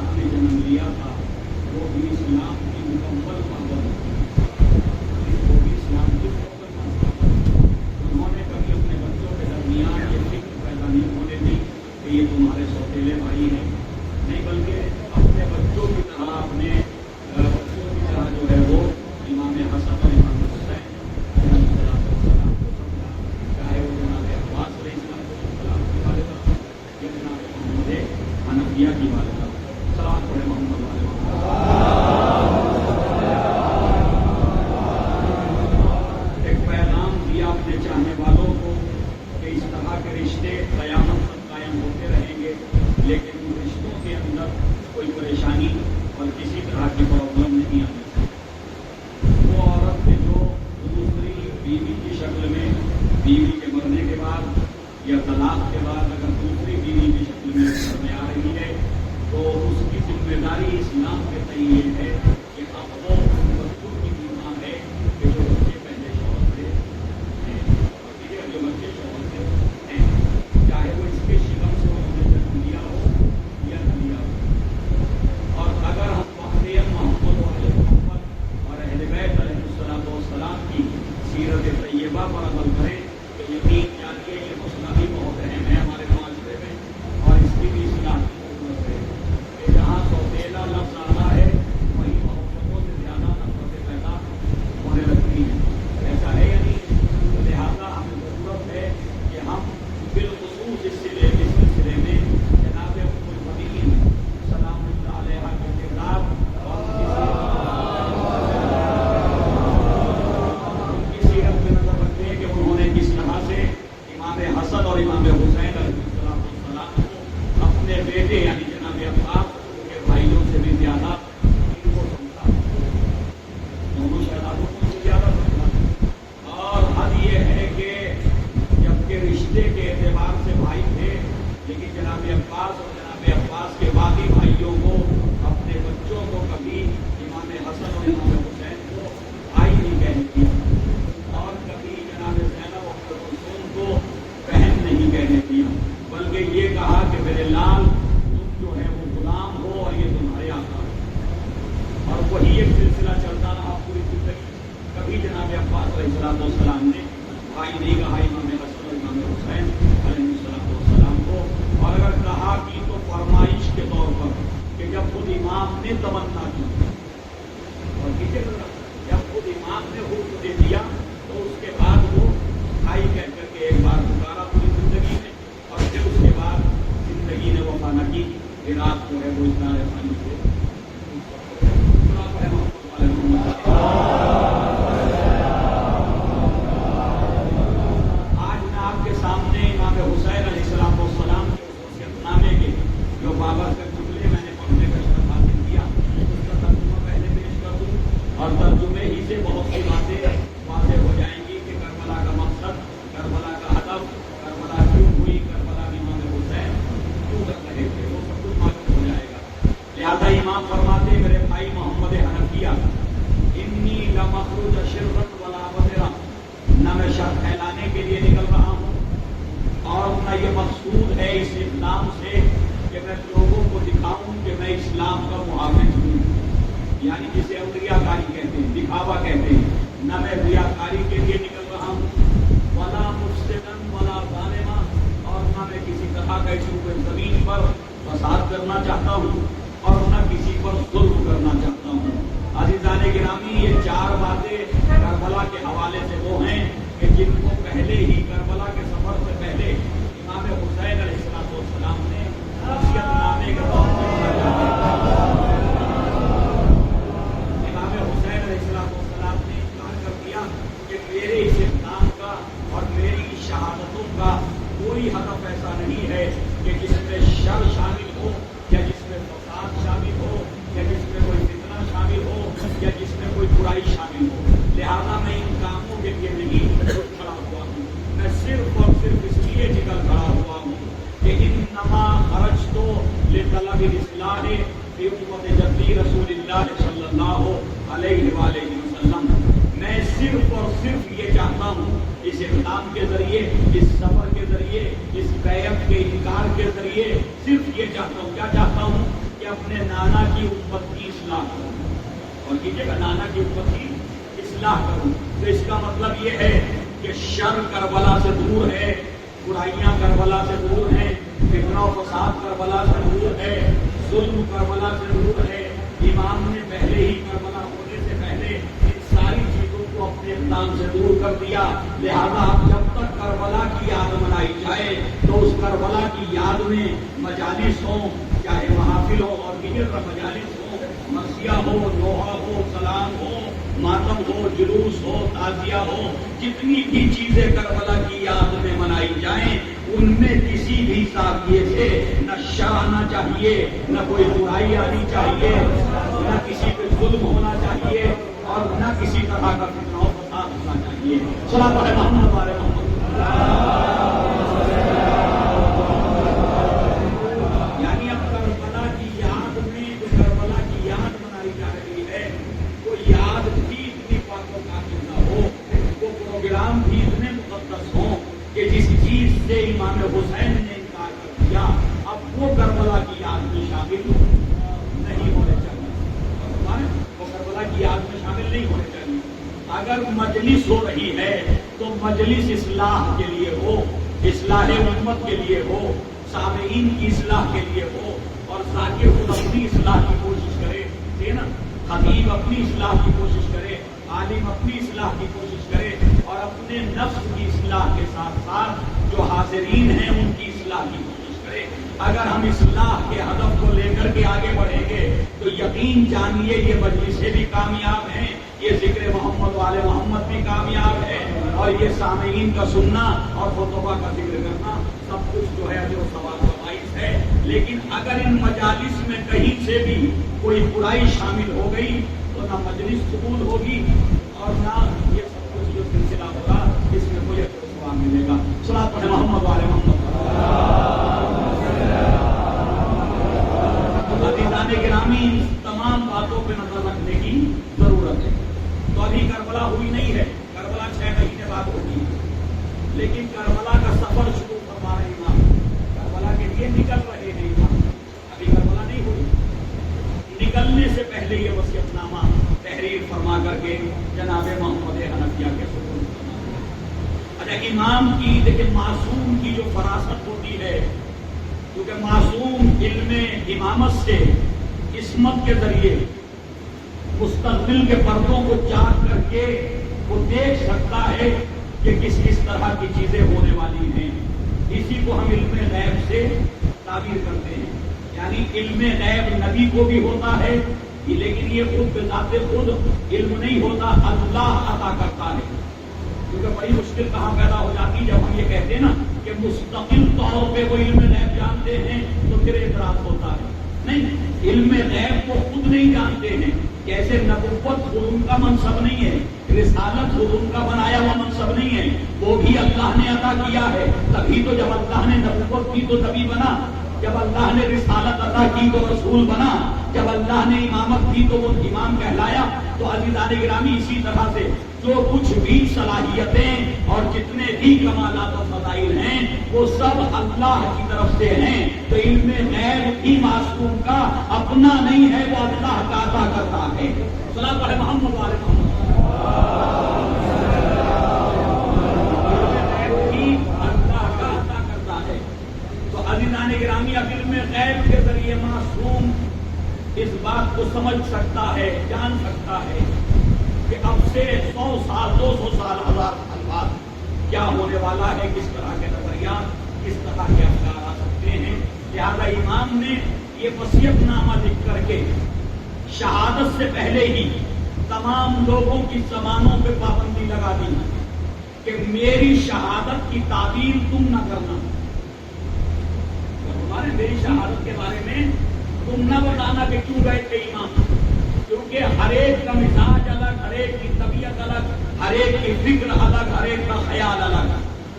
آپ نے جنم لیا تھا وہ بھی اسلام کی مکمل پابند تھی، وہ بھی اسلام کی مکمل پابند تھی۔ انہوں نے کبھی اپنے بچوں کے درمیان یہ فکر پیدا نہیں ہونے دی کہ یہ تمہارے سوتیلے بھائی ہیں، نہیں بلکہ اپنے بچوں کی طرح جو ہے وہ امام حسن اور امام حسین چاہے وہ جناب عباس علیہ السلام کی والدہ یا جناب محمد حنفیہ کی والدہ، سلام پڑھے محمد والے ایک پیغام دیا اپنے چاہنے والوں کو کہ اس طرح کے رشتے قیامت تک قائم ہوتے رہیں گے، لیکن ان رشتوں کے اندر کوئی پریشانی اور کسی طرح کی پرابلم نہیں آنی چاہیے۔ وہ عورت جو دوسری بیوی کی شکل میں بیوی کے مرنے کے بعد یا طلاق کے بعد اگر دوسری بیوی کی شکل میں گھر میں آ رہی ہے تو اس کی ذمہ داری اسلام کے تئیں یہ ہے کہ اب وہ بچوں کی بھی ماں ہے کہ جو بچے پہلے شوہر سے ہیں، اور جو بچے شوہر سے ہیں، چاہے وہ اس کے شکم سے انہوں نے جنم لیا ہو یا نہ لیا ہو۔ اور اگر ہم محمد اور اہل بیت علیہ السلام کی سیرت طیبہ پر عمل کریں تو یقین جانیے یہ مسئلہ بھی بہت اہم ہے ہمارے معاشرے میں، اور اس کی بھی اصلاح کی ضرورت ہے کہ جہاں سوتیلا لفظ آتا ہے وہیں محبتوں سے زیادہ نفرتیں پیدا ہونے لگتی ہیں، ایسا ہے یا نہیں؟ لہٰذا ہمیں ضرورت ہے کہ ہم بالخصوص اس سلسلے میں جناب ام المؤمنین سلام اللہ علیہا کے کردار اور ان کی سیرت میں نظر رکھیں کہ انہوں نے کس طرح سے امام حسن اور امام حسین علیہ السلام کو اپنے بیٹے یعنی جناب عباس کے بھائیوں سے بھی زیادہ ان کو سمجھا، دونوں شہزادوں کو زیادہ سمجھا، اور حد یہ ہے کہ جبکہ رشتے کے اعتبار سے بھائی تھے لیکن جناب عباس اور جناب عباس کے باقی بھائیوں کو اپنے بچوں کو کبھی امام حسن اور امام حسین کو بھائی نہیں کہنے دیا، اور کبھی جناب زینب اور کلثوم کو بہن نہیں کہنے دیا، بلکہ یہ کہا کہ میرے لال تم جو ہے وہ غلام ہو اور یہ تمہارے آقا ہے، اور وہی ایک سلسلہ چلتا رہا پوری زندگی۔ کبھی جناب عباس علیہ السلام نے بھائی نہیں کہا امام حسن اور امام حسین علیہ السلام کو، اور اگر کہا کی تو فرمائش کے طور پر کہ جب خود امام نے تمنا کی، اور جب خود امام نے حکم دے دیا تو اس کے بعد وہ بھائی کہہ کر کے ایک بار پکارا پوری زندگی میں، اور پھر اس کے بعد زندگی نے وفا نہ کی، پھر رات جو ہے وہ اتنا آسانی سے آج میں آپ کے سامنے امام حسین علیہ السلام کے وصیت نامے کے جو بابرکت جملے میں نے پڑھنے کا شرف حاصل کیا اس کا ترجمہ پہلے پیش کر دوں، اور ترجمے ہی سے بہت سی باتیں واضح ہو جائیں گی کہ کربلا کا مقصد، کربلا کا ہدف، کربلا کیوں ہوئی، کربلا میں امام حسین کیوں کر رہے تھے، وہ سب کچھ معلوم ہو جائے گا۔ لہٰذا امام فرماتے میرے بھائی محمد حنفیہ انی لمخرج شرا ولا بدرا، نہ میں شر پھیلانے کے لیے نکل رہا ہوں اور نہ یہ مقصود ہے اس اسلام سے کہ میں لوگوں کو دکھاؤں کہ میں اسلام کا محافظ ہوں، یعنی جسے ہم ریاکاری کہتے ہیں، دکھاوا کہتے ہیں، نہ میں ریاکاری کے لیے نکل رہا ہوں، ولا مفسدا ولا ظالما، اور نہ میں کسی طرح کا اس زمین پر فساد کرنا چاہتا ہوں اور نہ کسی پر ظلم کرنا چاہتا ہوں۔ عزیزان گرامی، یہ چار باتیں کربلا کے حوالے سے وہ ہیں کہ جن کو پہلے ہی کربلا کے سفر سے پہلے امام حسین علیہ السلام نے وصیت نامے کے طور پر امام حسین علیہ السلام نے اقرار کر دیا کہ میرے اس اقدام کا اور میری اس شہادتوں کا کوئی ہدف ایسا نہیں ہے کہ جس میں شر شامل ہو یا جس میں فساد شامل ہو یا جس میں کوئی فتنہ شامل ہو یا جس میں کوئی برائی شامل ہو، لہذا میں ان کاموں کے لیے نہیں کھڑا ہوا ہوں، میں صرف اور صرف اس لیے نکل کھڑا ہوا ہوں کہ انما خرجت لطلب الاصلاح فی امت جدی رسول اللہ صلی اللہ علیہ وآلہ وسلم، میں میں صرف اور صرف یہ چاہتا ہوں اس اقدام کے ذریعے، اس سفر کے ذریعے، اس بیعت کے انکار کے ذریعے صرف یہ چاہتا ہوں، کیا چاہتا ہوں کہ اپنے نانا کی امت کی اصلاح کروں، اور کیجیے گا نانا کی امت کی اصلاح کروں۔ تو اس کا مطلب یہ ہے کہ شر کربلا سے دور ہے، برائیاں کربلا سے دور ہیں، فتنہ و فساد کربلا سے دور ہے، ظلم کربلا سے دور ہے۔ امام نے پہلے ہی کربلا ہونے سے پہلے ان ساری چیزوں کو اپنے اقدام سے دور کر دیا، لہذا جب تک کربلا کی یاد منائی جائے تو اس کربلا کی یاد میں مجالس ہوں، چاہے محافل ہو اور دیگر مجالس ہو، مرثیہ ہو، نوحہ ہو، سلام ہو، ماتم ہو، جلوس ہو، تعزیہ ہو، جتنی بھی چیزیں کربلا کی یاد میں منائی جائیں ان میں کسی بھی ساکیے سے نہ شر آنا چاہیے، نہ کوئی برائی آنی چاہیے، نہ کسی پہ ظلم ہونا چاہیے، اور نہ کسی طرح کا فتنہ و فساد ہونا چاہیے۔ صلاۃ علی محمد وعلی محمد۔ یعنی اب کربلا کی یاد میں جو کربلا کی یاد منائی جا رہی ہے وہ یاد بھی اتنی پاک و کامل نہ ہو، وہ پروگرام بھی اتنے مقدس ہوں کہ جس چیز سے امام حسین نے انکار کر دیا اب وہ کربلا کی یاد میں شامل نہیں ہونے چاہیے، وہ کربلا کی یاد میں شامل نہیں ہونے چاہیے۔ اگر مجلس ہو رہی ہے تو مجلس اصلاح کے لیے ہو، اصلاح امت کے لیے ہو، سامعین کی اصلاح کے لیے ہو، اور ذاکر خود اپنی اصلاح کی کوشش کرے، ٹھیک ہے نا، خطیب اپنی اصلاح کی کوشش کرے، عالم اپنی اصلاح کی کوشش کرے، اور اپنے نفس کی اصلاح کے ساتھ ساتھ جو حاضرین ہیں ان کی اصلاح کی کوشش کرے۔ اگر ہم اصلاح کے ہدف کو لے کر کے آگے بڑھیں گے تو یقین جانیے یہ مجلسیں بھی کامیاب ہیں، یہ ذکر محمد والے محمد بھی کامیاب ہے، اور یہ سامعین کا سننا اور خطبہ کا ذکر کرنا سب کچھ جو ہے جو ثواب کا باعث ہے۔ لیکن اگر ان مجالس میں کہیں سے بھی کوئی برائی شامل ہو گئی تو نہ مجلس قبول ہوگی اور نہ یہ سب کچھ جو سلسلہ ہوگا اس میں مجھے ثواب ملے گا۔ صلاۃ علی محمد وعلی محمد۔ عزیزان گرامی، تمام باتوں پہ نظر رکھنے کی ضرورت ہے۔ تو ابھی کربلا ہوئی نہیں ہے، کربلا 6 مہینے بعد ہوگی، لیکن کربلا کا سفر شروع فرما رہے امام، کربلا کے لیے نکل رہے ہیں امام، ابھی کربلا نہیں ہوئی۔ نکلنے سے پہلے یہ وصیت نامہ تحریر فرما کر کے جناب محمد حنفیہ کے سپرد فرما۔ اچھا، امام کی لیکن معصوم کی جو فراست ہوتی ہے، کیونکہ معصوم علم امامت سے عصمت کے ذریعے مستقبل کے پردوں کو چاک کر کے وہ دیکھ سکتا ہے کہ کس طرح کی چیزیں ہونے والی ہیں، اسی کو ہم علم غیب سے تعبیر کرتے ہیں۔ یعنی علم غیب نبی کو بھی ہوتا ہے، لیکن یہ خود بذات خود علم نہیں ہوتا، اللہ عطا کرتا ہے۔ کیونکہ بڑی مشکل کہاں پیدا ہو جاتی جب ہم یہ کہتے ہیں نا کہ مستقل طور پہ وہ علم غیب جانتے ہیں تو پھر اعتراض ہوتا ہے۔ نہیں، علم غیب کو خود نہیں جانتے ہیں، کیسے نبوت خود ان کا منصب نہیں ہے، رسالت خود ان کا بنایا ہوا منصب نہیں ہے، وہ بھی اللہ نے عطا کیا ہے۔ تبھی تو جب اللہ نے نبوت کی تو نبی بنا، جب اللہ نے رسالت عطا کی تو رسول بنا، جب اللہ نے امامت کی تو وہ امام کہلایا۔ تو عزیزان گرامی، اسی طرح سے جو کچھ بھی صلاحیتیں اور جتنے بھی کمالات و فضائل ہیں وہ سب اللہ کی طرف سے ہیں۔ تو علم غیب بھی معصوم کا اپنا نہیں ہے، وہ اللہ کا عطا کرتا ہے۔ صلاۃ علی محمد وعلی محمد۔ اللہ کا عطا کرتا ہے۔ تو عزیزان گرامی، اب علم غیب کے ذریعے معصوم اس بات کو سمجھ سکتا ہے، جان سکتا ہے کہ اب سے 100 سال 200 سال 1000 سال بعد کیا ہونے والا ہے، کس طرح کے نظریات، کس طرح کے افکار آ سکتے ہیں۔ لہذا امام نے یہ وصیت نامہ لکھ کر کے شہادت سے پہلے ہی تمام لوگوں کی زبانوں پہ پابندی لگا دی کہ میری شہادت کی تعبیر تم نہ کرنا، میری شہادت کے بارے میں تم نہ بتانا کہ کیوں گئے تھے امام، کیونکہ ہر ایک کا مزاج الگ، ہر ایک کی طبیعت الگ، ہر ایک کی فکر الگ، ہر ایک کا خیال الگ،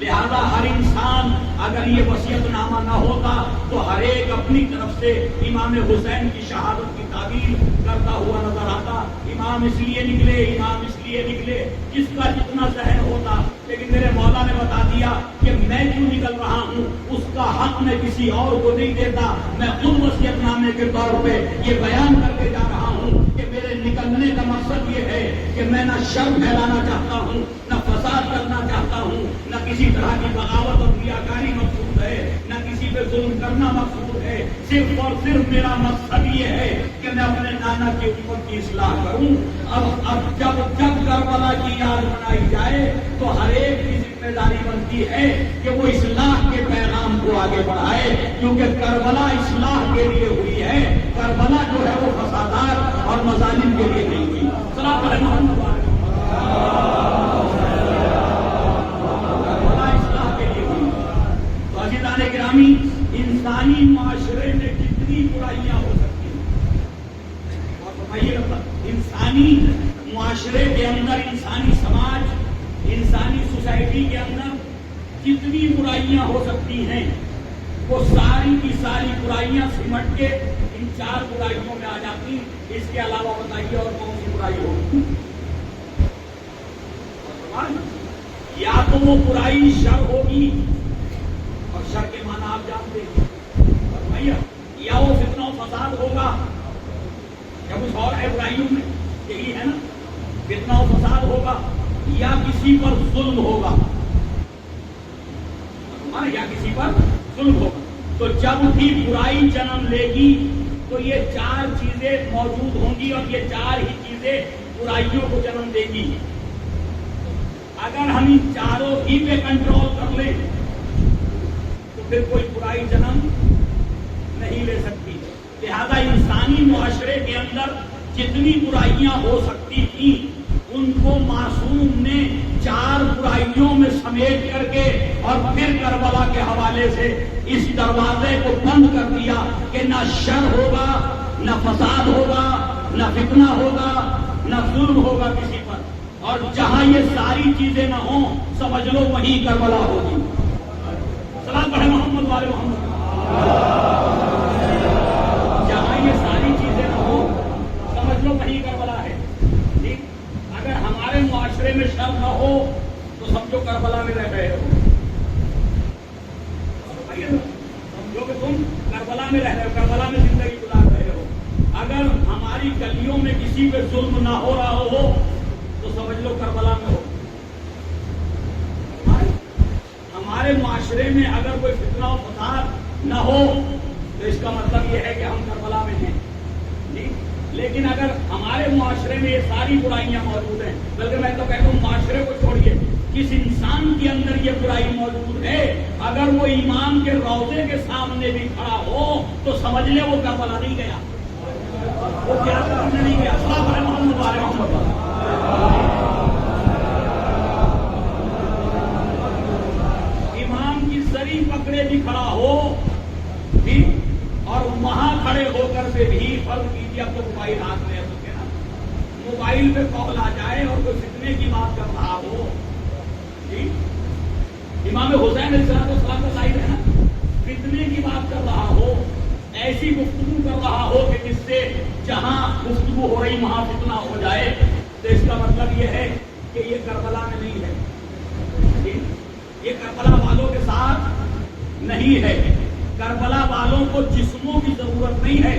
لہذا ہر انسان اگر یہ وصیت نامہ نہ ہوتا تو ہر ایک اپنی طرف سے امام حسین کی شہادت کی تعبیر کرتا ہوا نظر آتا. امام اس لیے نکلے، امام اس لیے نکلے، جس کا جتنا ذہن ہوتا. لیکن میرے مولا نے بتا دیا کہ میں کیوں نکل رہا ہوں، اس کا حق میں کسی اور کو نہیں دیتا. میں خود وصیت نامے کے طور پہ یہ بیان کر کے جا رہا ہوں کہ میرے نکلنے کا مقصد یہ ہے کہ میں نہ شر پھیلانا چاہتا ہوں، نہ فساد کرنا چاہتا ہوں، نہ کسی طرح کی بغاوت اور ریاکاری مقصود ہے، نہ کسی پہ ظلم کرنا مقصود ہے. صرف اور صرف میرا مقصد یہ ہے کہ میں اپنے نانا کی امت کی اصلاح کروں. اب جب کربلا کی یاد منائی جائے تو ہر ایک کی ذمہ داری بنتی ہے کہ وہ اصلاح کے پیغام کو آگے بڑھائے، کیونکہ کربلا اصلاح کے لیے ہوئی ہے. کربلا جو ہے وہ فسادات اور مظالم کے لیے نہیں ہوئی. صلاۃ علی محمد کربلا اصلاح کے لیے ہوئی. تو عزیزان گرامی، انسانی معاشرے میں جتنی برائیاں ہو سکتی ہیں، اور فرمائیے گا انسانی معاشرے کے اندر، انسانی سماج، انسانی سوسائٹی کے اندر جتنی برائیاں ہو سکتی ہیں، وہ ساری کی ساری برائیاں سمٹ کے ان 4 برائیوں میں آ جاتی. اس کے علاوہ بتائیے اور کون سی برائی ہوگی؟ یا تو وہ برائی شر ہوگی، اور شر کے معنی آپ جانتے ہیں، یا وہ فتنہ و فساد ہوگا، یا کچھ اور ہے برائیوں میں، یہی ہے نا، فتنہ و فساد ہوگا، یا کسی پر ظلم ہوگا، یا کسی پر ظلم ہوگا. تو جب بھی برائی جنم لے گی تو یہ 4 چیزیں موجود ہوں گی، اور یہ 4 ہی چیزیں برائیوں کو جنم دے گی. اگر ہم ان چاروں ہی پہ کنٹرول کر لیں تو پھر کوئی برائی جنم نہیں لے سکتی. لہذا انسانی معاشرے کے اندر جتنی برائیاں ہو سکتی تھیں ان کو معصوم نے 4 برائیوں میں سمیٹ کر کے اور پھر کربلا کے حوالے سے اس دروازے کو بند کر دیا کہ نہ شر ہوگا، نہ فساد ہوگا، نہ فتنہ ہوگا، نہ ظلم ہوگا کسی پر. اور جہاں یہ ساری چیزیں نہ ہوں سمجھ لو وہیں کربلا ہوگی. سلام پڑھے محمد والے محمد. جہاں یہ ساری چیزیں نہ ہوں سمجھ لو وہیں کربلا ہے. اگر ہمارے معاشرے میں شر نہ ہو تو سمجھو کربلا میں رہ رہے ہو. سمجھو کہ تم کربلا میں رہ رہے ہو، کربلا میں زندگی گزار رہے ہو. اگر ہماری گلیوں میں کسی پہ ظلم نہ ہو رہا ہو تو سمجھ لو کربلا میں ہو. ہمارے معاشرے میں اگر کوئی فتنہ و فساد نہ ہو تو اس کا مطلب یہ ہے کہ ہم کربلا میں ہیں. لیکن اگر ہمارے معاشرے میں یہ ساری برائیاں موجود ہیں، بلکہ میں تو کہتا ہوں معاشرے کو چھوڑیے، کس انسان کے اندر یہ برائی موجود ہے، اگر وہ امام کے روضے کے سامنے بھی کھڑا ہو تو سمجھ لے وہ کربلا نہیں گیا، وہ کیا کرنے نہیں گیا. صلاۃ علی محمد وعلی محمد. امام کی سری پکڑے بھی کھڑا ہو اور وہاں کھڑے ہو کر سے بھی فرض کیجیے، اب تو موبائل ہاتھ میں ہے تو کیا موبائل پہ کال آ جائے اور کوئی فتنے کی بات کر رہا ہو، امام حسین علیہ السلام کا ظاہر ہے نا، فتنے کی بات کر رہا ہو، ایسی گفتگو کر رہا ہو کہ جس سے جہاں گفتگو ہو رہی وہاں فتنہ ہو جائے، تو اس کا مطلب یہ ہے کہ یہ کربلا میں نہیں ہے، یہ کربلا والوں کے ساتھ نہیں ہے. کربلا والوں کو جسموں کی ضرورت نہیں ہے،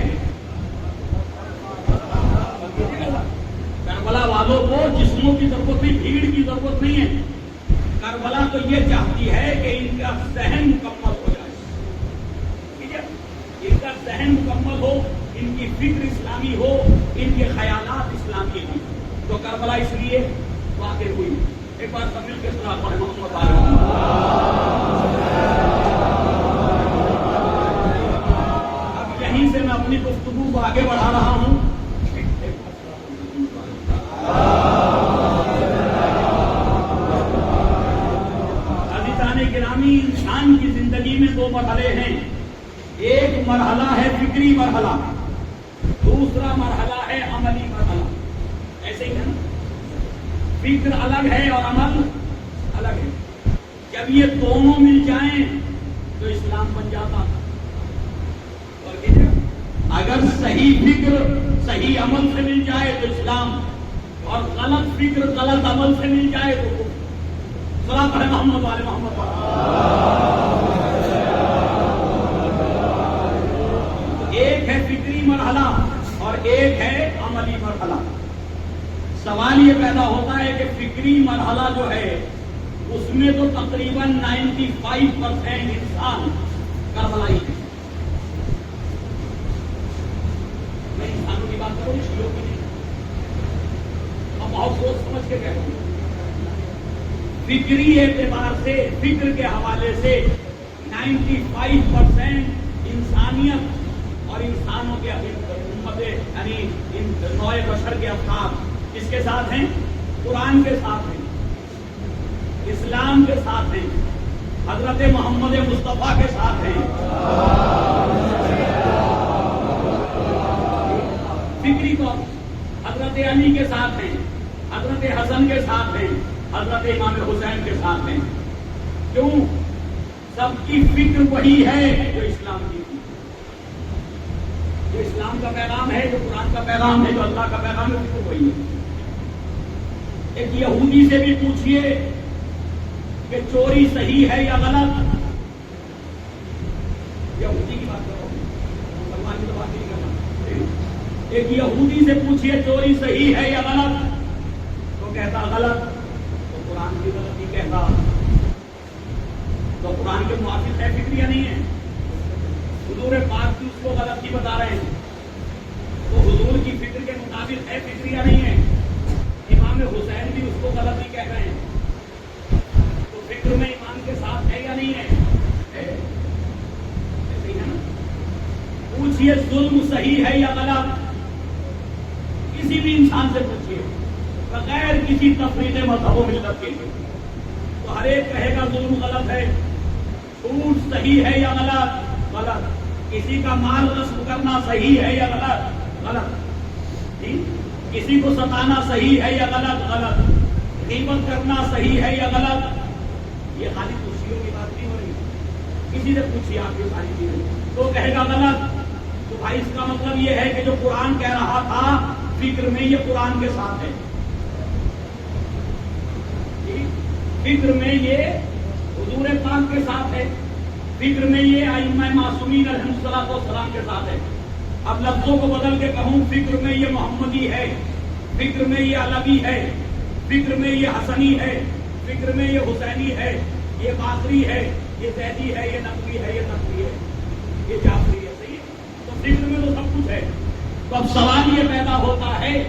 کربلا والوں کو جسموں کی ضرورت نہیں، بھیڑ کی ضرورت نہیں ہے. کربلا تو یہ چاہتی ہے کہ ان کا ذہن مکمل ہو جائے، ٹھیک ہے، ان کا ذہن مکمل ہو، ان کی فکر اسلامی ہو، ان کے خیالات اسلامی ہوں. تو کربلا اس لیے واقع ہوئی. ایک بار سب مل کے سنا پڑھیں محمد اب یہیں سے میں اپنی گفتگو کو آگے بڑھا رہا ہوں. عزیزان گرامی، انسان کی زندگی میں 2 مرحلے ہیں. ایک مرحلہ ہے فکری مرحلہ، دوسرا مرحلہ ہے عملی مرحلہ. ایسے ہی ہے نا، فکر الگ ہے اور عمل الگ ہے. جب یہ دونوں مل جائیں تو اسلام بن جاتا تھا. اور اگر صحیح فکر صحیح عمل سے مل جائے تو اسلام، اور غلط فکر غلط عمل سے مل جائے تو صلاۃ علی محمد والے محمد. ایک ہے فکری مرحلہ اور ایک ہے عملی مرحلہ. سوال یہ پیدا ہوتا ہے کہ فکری مرحلہ جو ہے اس میں تو تقریباً 95% انسان کربلائی ہے. میں انسانوں کی بات کروں، شیعوں کی نہیں. اب بہت سوچ سمجھ کے کہتا ہوں. فکری اعتبار سے، فکر کے حوالے سے 95% انسانیت اور انسانوں کے امت یعنی نوع بشر کے افراد کس کے ساتھ ہیں؟ قرآن کے ساتھ ہیں، اسلام کے ساتھ ہیں، حضرت محمد مصطفیٰ کے ساتھ ہیں. فکری طور حضرت علی کے ساتھ ہیں، حضرت حسن کے ساتھ ہیں، حضرت امام حسین کے ساتھ ہیں. کیوں؟ سب کی فکر وہی ہے جو اسلام کی تھی، جو اسلام کا پیغام ہے، جو قرآن کا پیغام ہے، جو اللہ کا پیغام ہے، فکر وہی ہے. ایک یہودی سے بھی پوچھئے کہ چوری صحیح ہے یا غلط. یہودی کی بات کرو، مسلمان کی تو بات نہیں کرنا. ایک یہودی سے پوچھئے چوری صحیح ہے یا غلط، تو کہتا غلط. تو قرآن کی غلطی کہتا. تو قرآن کے موافق ہے فکر یا نہیں ہے؟ حضور پاک کی اس کو غلطی بتا رہے ہیں، تو حضور کی فکر کے مطابق ہے فکر یا نہیں ہے؟ امام حسین بھی اس کو غلطی کہہ رہے ہیں، تو فکر میں ایمان کے ساتھ ہے یا نہیں ہے؟ ایسے ہی ہے نا. پوچھئے ظلم صحیح ہے یا غلط، کسی بھی انسان سے پوچھئے بغیر کسی تفریق مذہب و ملت کے، تو ہر ایک کہے گا ظلم غلط ہے. جھوٹ صحیح ہے یا غلط؟ غلط. کسی کا مال غصب کرنا صحیح ہے یا غلط؟ غلط. کسی کو ستانا صحیح ہے یا غلط؟ غلط. غیبت کرنا صحیح ہے یا غلط؟ یہ خالی کرسیوں کی بات نہیں ہو رہی. کسی سے پوچھیے آپ یہ ساری چیزیں تو کہے گا غلط. تو بھائی اس کا مطلب یہ ہے کہ جو قرآن کہہ رہا تھا فکر میں یہ قرآن کے ساتھ ہے، فکر میں یہ حضور پاک کے ساتھ ہے، فکر میں یہ ائمہ معصومین علیہ السلام کے ساتھ ہے. اب لفظوں کو بدل کے کہوں، فکر میں یہ محمدی ہے، فکر میں یہ علوی ہے، فکر میں یہ حسنی ہے، فکر میں یہ حسینی ہے، یہ باقری ہے، یہ زیدی ہے، یہ نقوی ہے، یہ نقوی ہے، یہ جعفری ہے. صحیح ہے. تو فکر میں تو سب کچھ ہے. تو اب سوال یہ پیدا ہوتا ہے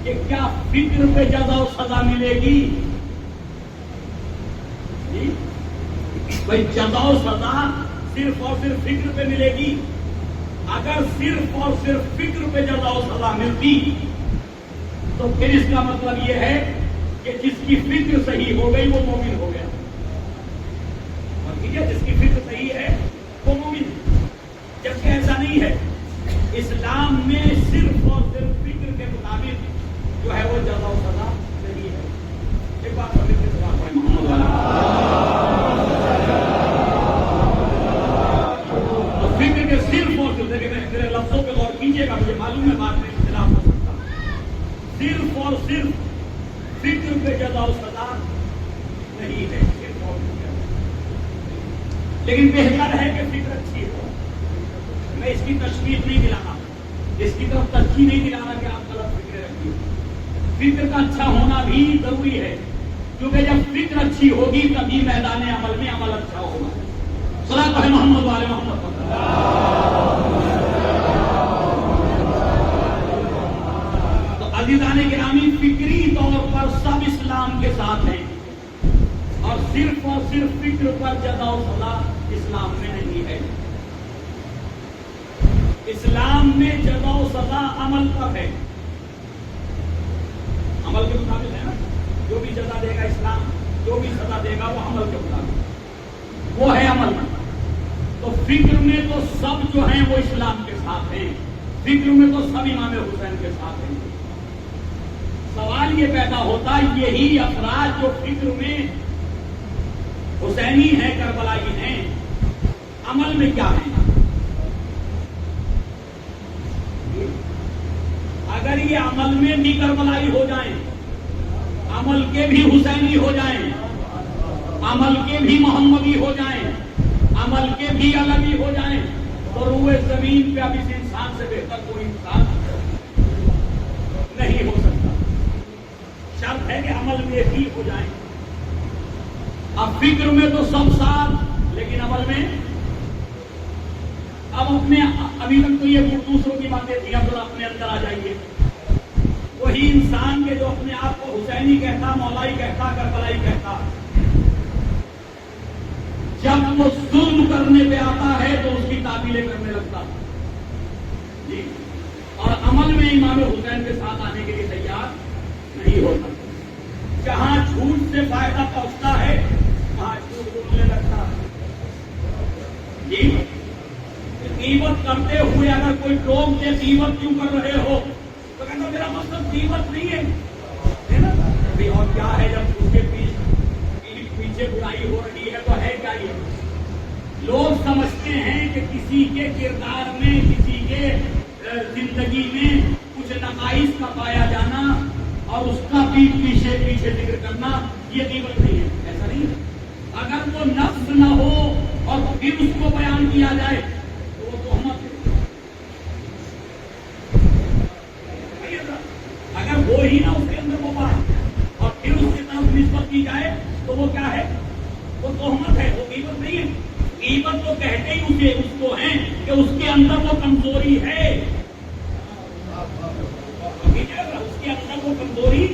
کہ کیا فکر پہ جزا و سزا ملے گی؟ بھائی جزا و سزا صرف اور صرف فکر پہ ملے گی؟ اگر صرف اور صرف فکر پہ جزا و سزا ملتی تو پھر اس کا مطلب یہ ہے کہ جس کی فکر صحیح ہو گئی وہ مومن ہو گیا. اور ٹھیک ہے، جس کی فکر صحیح ہے وہ مومن. جبکہ ایسا نہیں ہے. اسلام میں صرف اور صرف فکر کے مطابق جو ہے وہ جزا و سزا نہیں ہے. ایک بات پڑھ لیتے ہیں محمد والا. فکر کے صرف اور صرف، دیکھیں میرے لفظوں پہ غور کیجیے گا، مجھے معلوم ہے بات میں اختلاف ہو سکتا. صرف اور صرف فکر پہ جزا و سزا نہیں ہے، صرف اور صرف. لیکن بہتر ہے کہ فکر اچھی ہو. میں اس کی تشویق نہیں دلانا، اس کی طرف ترجیح نہیں دلانا کہ آپ غلط فکریں رکھیے. فکر کا اچھا ہونا بھی ضروری ہے، کیونکہ جب فکر اچھی ہوگی تبھی میدان عمل میں عمل اچھا ہوگا. صلاۃ علی محمد والے محمد. تو عزیزان گرامی، فکری طور پر سب اسلام کے ساتھ ہیں، اور صرف فکر پر جزا و سزا اسلام میں نہیں ہے. اسلام میں جزا و سزا عمل پر ہے، عمل کے مطابق ہے نا. جو بھی جزا دے گا اسلام، جو بھی سزا دے گا وہ عمل کے مطابق، وہ ہے عمل. تو فکر میں تو سب جو ہیں وہ اسلام کے ساتھ ہیں، فکر میں تو سب امام حسین کے ساتھ ہیں. سوال یہ پیدا ہوتا ہے یہی افراد جو فکر میں حسینی ہیں، کربلائی ہیں، عمل میں کیا ہے؟ اگر یہ عمل میں بھی کربلائی ہو جائیں، عمل کے بھی حسینی ہو جائیں، عمل کے بھی محمدی ہو جائیں، عمل کے بھی علوی ہو جائیں، تو روئے زمین پہ اب اس انسان سے بہتر کوئی انسان نہیں ہو سکتا۔ شرط ہے کہ عمل میں بھی ہو جائیں۔ اب فکر میں تو سب ساتھ، لیکن عمل میں اب ابھی تک تو یہ دوسروں کی باتیں تھیں، اب اپنے اندر آ جائیے۔ وہی انسان کے جو اپنے آپ کو حسینی کہتا، مولائی کہتا، کربلائی کہتا، جب وہ ظلم کرنے پہ آتا ہے تو اس کی تعبیریں کرنے لگتا جی، اور عمل میں امام حسین کے ساتھ آنے کے لیے تیار نہیں ہوتا۔ جہاں جھوٹ سے فائدہ پہنچتا ہے وہاں جھوٹ بولنے لگتا جی۔ غیبت کرتے ہوئے اگر کوئی ٹوک دے غیبت کیوں کر رہے ہو تو کہتا میرا مقصد غیبت نہیں ہے نا، اور کیا ہے جب اس کے پیچھے برائی ہو رہی ہے تو ہے کیا؟ یہ لوگ سمجھتے ہیں کہ کسی کے کردار میں، کسی کے زندگی میں کچھ نقائص کا پایا جانا اور اس کا پیچھے ذکر کرنا یہ غیبت نہیں ہے۔ ایسا نہیں ہے۔ اگر وہ نفس نہ ہو اور پھر اس کو بیان کیا جائے تو وہ تہمت ہے۔ اگر وہ ہی نہ اس کے اندر وہ بات اور پھر اس کی طرف نسبت کی جائے تو وہ کیا ہے؟ وہ تہمت ہے، وہ غیبت نہیں ہے۔ غیبت تو کہتے ہی اس کو ہیں کہ اس کے اندر وہ کمزوری ہے، اس کے اندر وہ کمزوری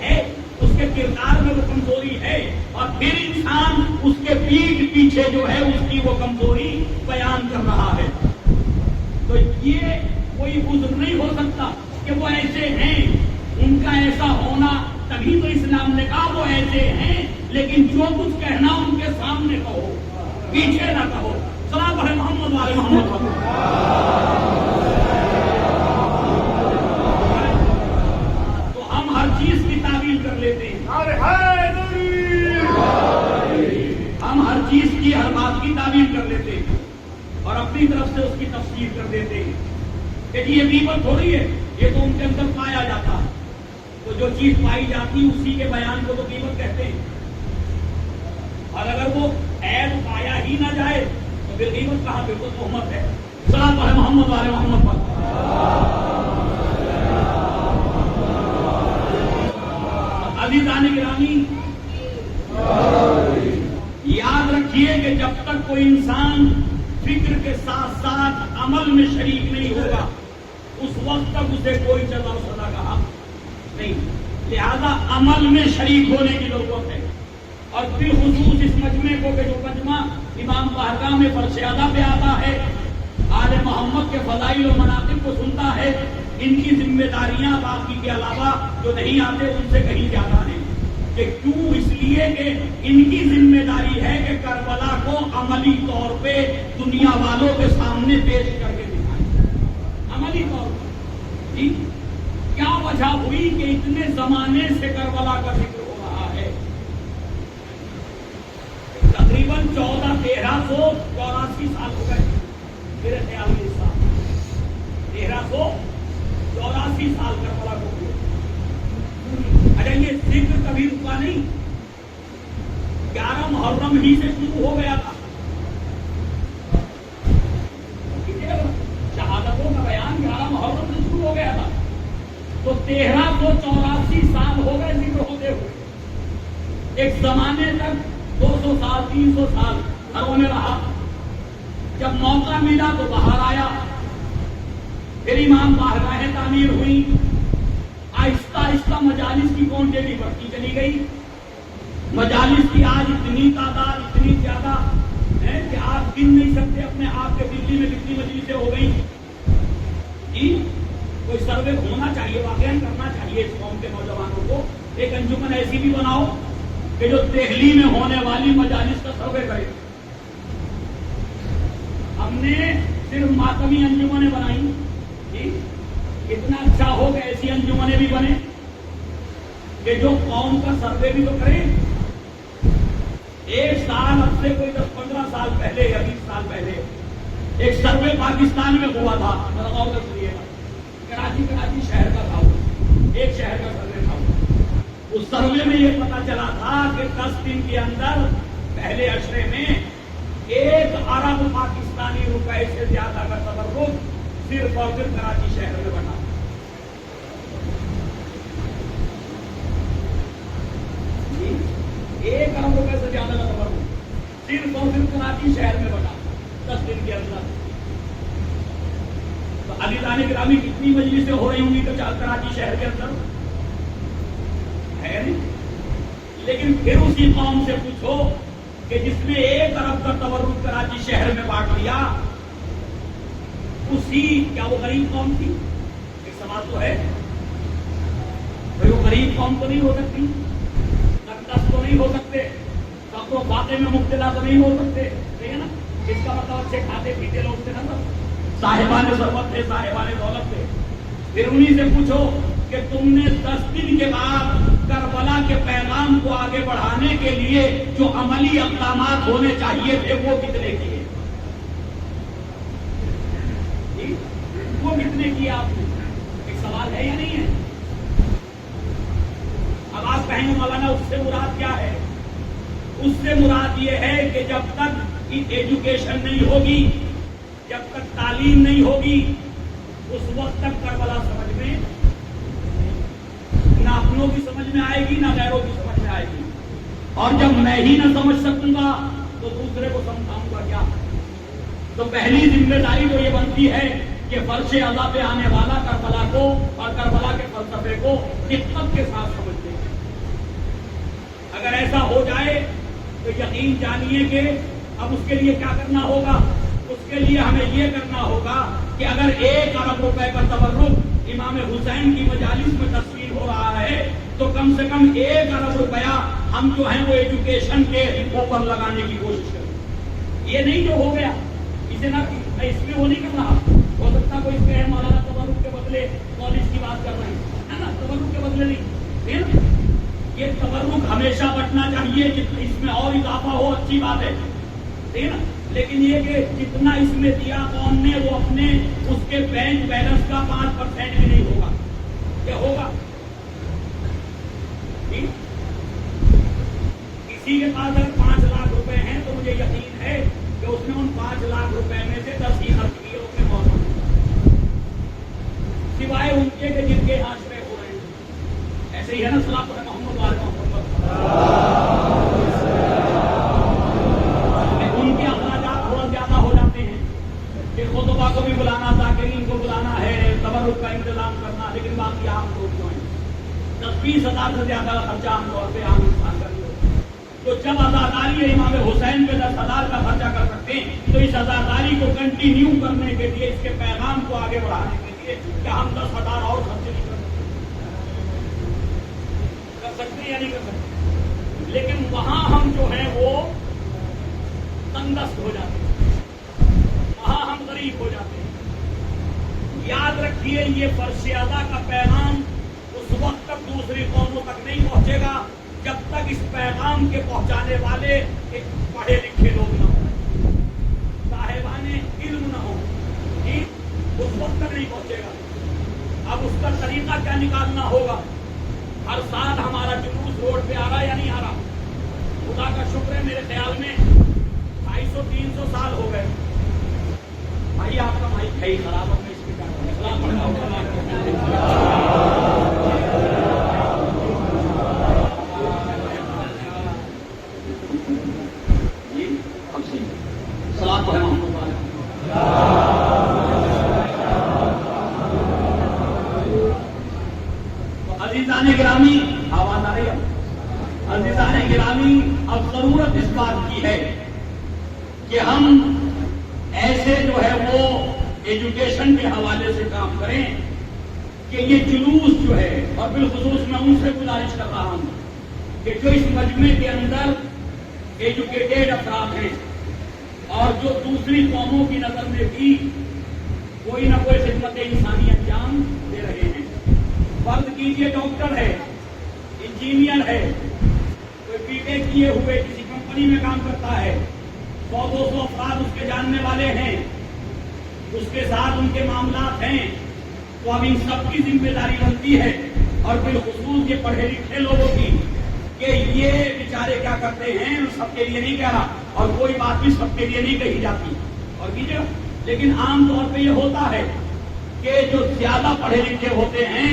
ہے، اس کے کردار میں وہ کمزوری ہے، اور پھر انسان اس کے پیٹھ پیچھے جو ہے اس کی وہ کمزوری بیان کر رہا ہے۔ تو یہ کوئی عذر نہیں ہو سکتا کہ وہ ایسے ہیں، ان کا ایسا ہونا تبھی تو اسلام نے کہا وہ ایسے ہیں، لیکن جو کچھ کہنا ان کے سامنے کہو، پیچھے نہ کہو۔ سلام ہے محمد والے محمد والے۔ تو ہم ہر چیز کی تعبیر کر لیتے ہیں، ہم ہر چیز کی، ہر بات کی تعبیر کر لیتے ہیں اور اپنی طرف سے اس کی تفسیر کر دیتے ہیں کہ یہ غیبت تھوڑی ہے، یہ تو ان کے اندر پایا جاتا ہے۔ تو جو چیز پائی جاتی اسی کے بیان کو تو غیبت کہتے ہیں، اور اگر وہ عیب پایا ہی نہ جائے تو پھر غیبت کہاں پہ؟ وہ تہمت ہے۔ صلاۃ ہے محمد والے محمد پر۔ عزیزان گرامی، یاد رکھیے کہ جب تک کوئی انسان فکر کے ساتھ ساتھ عمل میں شریک نہیں ہوگا اس وقت تک اسے کوئی جزا و سزا کا حق نہیں۔ لہذا عمل میں شریک ہونے کی ضرورت ہے، اور پھر خصوص اس مجمع کو کہ جو مجمع امام بارگاہ میں فرشیادہ پہ آتا ہے، آل محمد کے فضائل و مناقب کو سنتا ہے، ان کی ذمہ داریاں باقی کے علاوہ جو نہیں آتے ان سے کہیں زیادہ ہیں۔ کہ کیوں؟ اس لیے کہ ان کی ذمہ داری ہے کہ کربلا کو عملی طور پہ دنیا والوں کے سامنے پیش کر کے دکھائیں، عملی طور پر جی۔ کیا وجہ ہوئی کہ اتنے زمانے سے کربلا کا ذکر ہو رہا ہے؟ تقریباً 1384 سال ہو گئے میرے خیال میں، اس سال 1384 سال کربلا کو ہوئے۔ اگر یہ ذکر کبھی رکا نہیں، 11 محرم ہی سے شروع ہو گیا تھا، شہادتوں کا بیان 11 محرم سے شروع ہو گیا تھا، تو 1384 سال ہو گئے ذکر ہوتے ہوئے۔ ایک زمانے تک 200 سال 300 سال گھروں میں رہا، جب موقع ملا تو باہر آیا، پھر امام بارگاہیں تعمیر ہوئی، آہستہ آہستہ مجالس کی کوانٹٹی بڑھتی چلی گئی۔ مجالس کی آج اتنی تعداد اتنی زیادہ ہے کہ آپ گن نہیں سکتے اپنے آپ کے دلی میں کتنی مجلسیں ہو گئی جی۔ کوئی سروے ہونا چاہیے، واقعی کرنا چاہیے اس قوم کے نوجوانوں کو، ایک انجمن ایسی بھی بناؤ کہ جو دہلی میں ہونے والی مجالس کا سروے کرے۔ ہم نے صرف ماتمی انجمنیں بنائی جی، اتنا اچھا ہو کہ ایسی انجمنیں بھی بنے کہ جو قوم کا سروے بھی تو کرے۔ ایک سال اب سے کوئی 10-15 سال پہلے یا 20 سال پہلے ایک سروے پاکستان میں ہوا تھا، غور سے سنیے گا، کراچی شہر کا تھا، ایک شہر کا سروے تھا۔ اس سروے میں یہ پتا چلا تھا کہ 10 دن کے اندر پہلے عشرے میں 1 ارب پاکستانی روپے سے زیادہ کا تبرک صرف اور صرف کراچی شہر میں بنا۔ 1 ارب روپے سے زیادہ کا تبرک صرف اور صرف کراچی شہر میں بنا 10 دن کے اندر۔ تو عزیزان گرامی کتنی مجلسیں ہو رہی ہوں گی تو کراچی شہر کے اندر ہے نہیں، لیکن پھر اسی قوم سے پوچھو کہ جس نے 1 ارب کا تبرک کراچی شہر میں بانٹ دیا، اسی کیا وہ غریب قوم تھی؟ ایک سوال تو ہے، وہ غریب قوم تو نہیں ہو سکتی، نقص تو نہیں ہو سکتے، فقر و فاقے میں مبتلا تو نہیں ہو سکتے، ٹھیک ہے نا؟ اس کا مطلب اچھے کھاتے پیتے لوگ تھے نا، سب صاحبان ثروت تھے، صاحبان دولت تھے۔ پھر انہی سے پوچھو کہ تم نے 10 دن کے بعد کربلا کے پیغام کو آگے بڑھانے کے لیے جو عملی اقدامات ہونے چاہیے تھے وہ کتنے کیے؟ وہ کتنے کیے آپ نے؟ ایک سوال ہے یا نہیں ہے؟ اب آپ کہیں گے مولانا اس سے مراد کیا ہے؟ اس سے مراد یہ ہے کہ جب تک ایجوکیشن نہیں ہوگی، جب تک تعلیم نہیں ہوگی، اس وقت تک کربلا سمجھ میں نہ اپنوں کی سمجھ میں آئے گی نہ غیروں کی سمجھ میں آئے گی، اور جب میں ہی نہ سمجھ سکوں گا تو دوسرے کو سمجھاؤں گا کیا؟ تو پہلی ذمہ داری تو یہ بنتی ہے کہ فرش اعلیٰ پہ آنے والا کربلا کو اور کربلا کے فلسفے کو دقت کے ساتھ سمجھتے ہیں۔ اگر ایسا ہو جائے تو یقین جانیے کہ اب اس کے لیے کیا کرنا ہوگا؟ اس کے لیے ہمیں یہ کرنا ہوگا کہ اگر 1 ارب روپے کا تبرک امام حسین کی مجالس میں تصویر ہو رہا ہے تو کم سے کم 1 ارب روپیہ ہم جو ہیں وہ ایجوکیشن کے اوپر لگانے کی کوشش کریں۔ یہ نہیں جو ہو گیا اسے نہ میں اس میں وہ نہیں کر رہا، ہو سکتا کوئی اس میں مولانا تبرک کے بدلے کالج کی بات کر رہے ہیں نا، تبرک کے بدلے نہیں۔ یہ تبرک ہمیشہ بٹنا چاہیے، اس میں اور اضافہ ہو اچھی بات ہے، ٹھیک ہے نا، لیکن یہ کہ جتنا اس میں دیا قوم نے وہ اپنے اس کے بینک بیلنس کا 5% بھی نہیں ہوگا، کیا ہوگا؟ کسی کے پاس اگر 5 لاکھ روپے ہیں تو مجھے یقین ہے کہ اس نے ان 5 لاکھ روپے میں سے 10 ہی خرچ کیے اس نے موت، سوائے ان کے کہ جن کے آشرے ہو رہے ہیں۔ ایسے ہی ہے نا، صلاۃ علی محمد وعلی محمد، ان کے اخراجات تھوڑا زیادہ ہو جاتے ہیں کہ خطبہ کو بھی بلانا، ذاکرین کو بلانا ہے، تبرک کا انتظام کرنا، لیکن باقی عام لوگ جو ہیں 10-20 ہزار سے زیادہ خرچہ عام طور پہ عام انسان کر لو۔ تو جب عزاداری امام حسین پہ 10 ہزار کا خرچہ کر سکتے ہیں تو اس عزاداری کو کنٹینیو کرنے کے لیے، اس کے پیغام کو آگے بڑھانے کے لیے کیا ہم 10 ہزار اور خرچ نہیں کر سکتے یا نہیں کر سکتے؟ لیکن وہاں ہم جو ہیں وہ تنگست ہو جاتے ہیں، وہاں ہم غریب ہو جاتے ہیں۔ یاد رکھیے یہ فرش اعلیٰ کا پیغام اس وقت تک دوسری قوموں تک نہیں پہنچے گا جب تک اس پیغام کے پہنچانے والے ایک پڑھے لکھے لوگ نہ ہوں، صاحبان علم نہ ہوں، اس وقت تک نہیں پہنچے گا۔ اب اس کا طریقہ کیا نکالنا ہوگا؟ ہر سال ہمارا جلوس روڈ پہ آ رہا یا نہیں آ رہا؟ خدا کا شکر ہے، میرے خیال میں 250-300 سال ہو گئے۔ بھائی آپ کا مائک ہے ہی خراب، اب میں اس پہ عزیزان گرامی، آواز آ رہی ہے؟ عزیزان گرامی، اب ضرورت اس بات کی ہے کہ ہم ایسے جو ہے وہ ایجوکیشن کے حوالے سے کام کریں کہ یہ جلوس جو ہے، اور بالخصوص میں ان سے گزارش کر رہا ہوں کہ جو اس مجمع کے اندر ایجوکیٹڈ افراد ہیں اور جو دوسری قوموں کی نظر میں بھی کوئی نہ کوئی خدمت انسانی انجام دے رہے ہیں، فرض کیجئے ڈاکٹر ہے، انجینئر ہے، کوئی بی ٹیک کیے ہوئے کسی کمپنی میں کام کرتا ہے, 100-200 افراد اس کے جاننے والے ہیں, اس کے ساتھ ان کے معاملات ہیں, تو اب ان سب کی ذمہ داری بنتی ہے, اور بالخصوص یہ پڑھے لکھے لوگوں کی, کہ یہ بیچارے کیا کرتے ہیں. سب کے لیے نہیں کہہ رہا, اور کوئی بات بھی سب کے لیے نہیں کہی جاتی, اور کیجیے, لیکن عام طور پہ یہ ہوتا ہے کہ جو زیادہ پڑھے لکھے ہوتے ہیں,